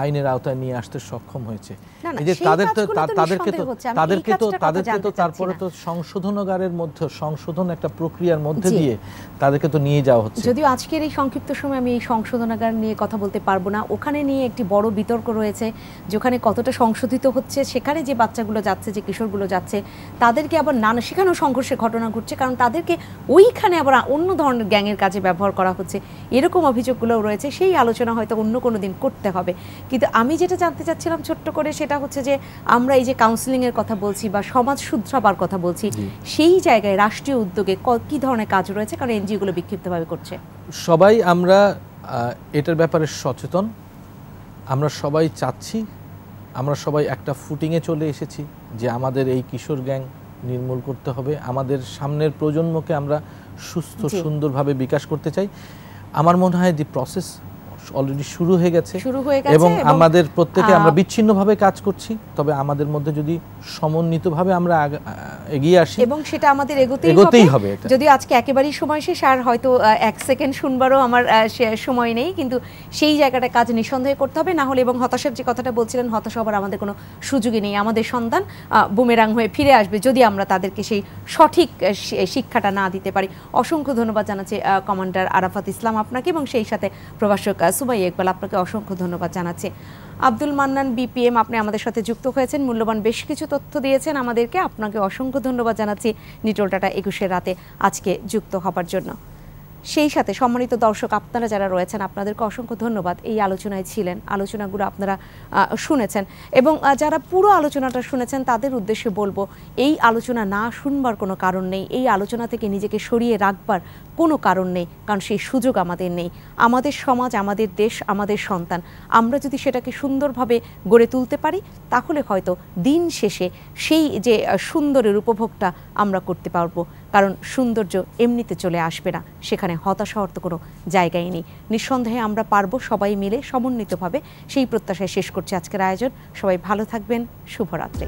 আইনের আওতায় নিয়ে আসতে সক্ষম হয়েছে। না, না, এই যে সেই তাদেরকে কাজগুলো তো তাদেরকে তো নিঃসন্দেহে হচ্ছে। আমি এই তাদেরকে তো কাজটার কথা তাদেরকে তো জানতে তারপরে চাচ্ছি তো না। সংশোধনাগারের মধ্যে সংশোধন একটা প্রক্রিয়ার মধ্যে জি। দিয়ে তাদেরকে তো নিয়ে যাওয়া হচ্ছে। যদিও আজকের এই সংক্ষিপ্ত সময় আমি এই সংশোধনাগার নিয়ে কথা বলতে পারবো না, ওখানে নিয়ে একটি বড় বিতর্ক রয়েছে, যেখানে কতটা সংশোধিত হচ্ছে, সেখানে যে বাচ্চাগুলো যাচ্ছে, যে কিশোরগুলো যাচ্ছে, তাদেরকে আবার নানা সেখানেও সংঘর্ষের ঘটনা ঘটছে, কারণ তাদেরকে ওইখানে আবার অন্য ধরনের গ্যাংয়ের কাজে ব্যবহার করা হচ্ছে, এরকম অভিযোগগুলোও রয়েছে। সেই আলোচনা হয়তো অন্য কোনো দিন করতে হবে। কিন্তু আমি যেটা জানতে চাচ্ছিলাম ছোট্ট করে, সেটা হচ্ছে যে আমরা এই যে কাউন্সিলিংয়ের কথা বলছি বা সমাজ শুধরাবার কথা বলছি, সেই জায়গায় রাষ্ট্রীয় উদ্যোগে কী ধরনের কাজ রয়েছে, কারণ এনজিওগুলো বিক্ষিপ্তভাবে করছে। সবাই আমরা এটার ব্যাপারে সচেতন, আমরা সবাই চাচ্ছি, আমরা সবাই একটা ফুটিংয়ে চলে এসেছি যে আমাদের এই কিশোর গ্যাং নির্মূল করতে হবে, আমাদের সামনের প্রজন্মকে আমরা সুস্থ সুন্দরভাবে বিকাশ করতে চাই। আমার মনে হয় যে প্রসেস অলরেডি শুরু হয়ে গেছে এবং আমাদের প্রত্যেকে আমরা বিচ্ছিন্নভাবে কাজ করছি, তবে আমাদের মধ্যে যদি সমন্বিতভাবে আমরা এগিয়ে আসি এবং সেটা আমাদের এগোতেই হবে। যদিও আজকে একেবারেই সময় শেষ, আর হয়তো 1 সেকেন্ড শুনবারও আমার সময় নেই, কিন্তু সেই জায়গাটা কাজ নিঃসন্দেহে করতে হবে, না হলে, এবং হতাশার যে কথাটা বলছিলেন, হতাশা হবার আমাদের কোনো সুযোগই নেই। আমাদের সন্তান বুমেরাং হয়ে ফিরে আসবে যদি আমরা তাদেরকে সেই সঠিক শিক্ষাটা না দিতে পারি। অসংখ্য ধন্যবাদ জানাচ্ছি কমান্ডার আরাফাত ইসলাম আপনাকে, এবং সেই সাথে প্রভাষক সুমাইয়া ইকবাল আপনাকে অসংখ্য ধন্যবাদ জানাচ্ছি। আব্দুল মান্নান বিপিএম, আপনি আমাদের সাথে যুক্ত হয়েছেন, মূল্যবান বেশ কিছু তথ্য দিয়েছেন আমাদেরকে, আপনাকে অসংখ্য ধন্যবাদ জানাচ্ছি নিটোল টাটা 21 রাতে আজকে যুক্ত হবার জন্য। সেই সাথে সম্মানিত দর্শক, আপনারা যারা রয়েছেন আপনাদেরকে অসংখ্য ধন্যবাদ। এই আলোচনায় ছিলেন, আলোচনাগুলো আপনারা শুনেছেন, এবং যারা পুরো আলোচনাটা শুনেছেন তাদের উদ্দেশ্যে বলবো, এই আলোচনা না শুনবার কোনো কারণ নেই, এই আলোচনা থেকে নিজেকে সরিয়ে রাখবার কোনো কারণ নেই, কারণ সেই সুযোগ আমাদের নেই। আমাদের সমাজ, আমাদের দেশ, আমাদের সন্তান, আমরা যদি সেটাকে সুন্দরভাবে গড়ে তুলতে পারি, তাহলে হয়তো দিন শেষে সেই যে সুন্দরের উপভোগটা আমরা করতে পারবো, কারণ সৌন্দর্য এমনিতে চলে আসবে না, সেখানে হতাশা হওয়ার তো কোনো জায়গাই নেই। নিঃসন্দেহে আমরা পারবো সবাই মিলে সমন্বিতভাবে, সেই প্রত্যাশায় শেষ করছি আজকের আয়োজন। সবাই ভালো থাকবেন, শুভরাত্রি।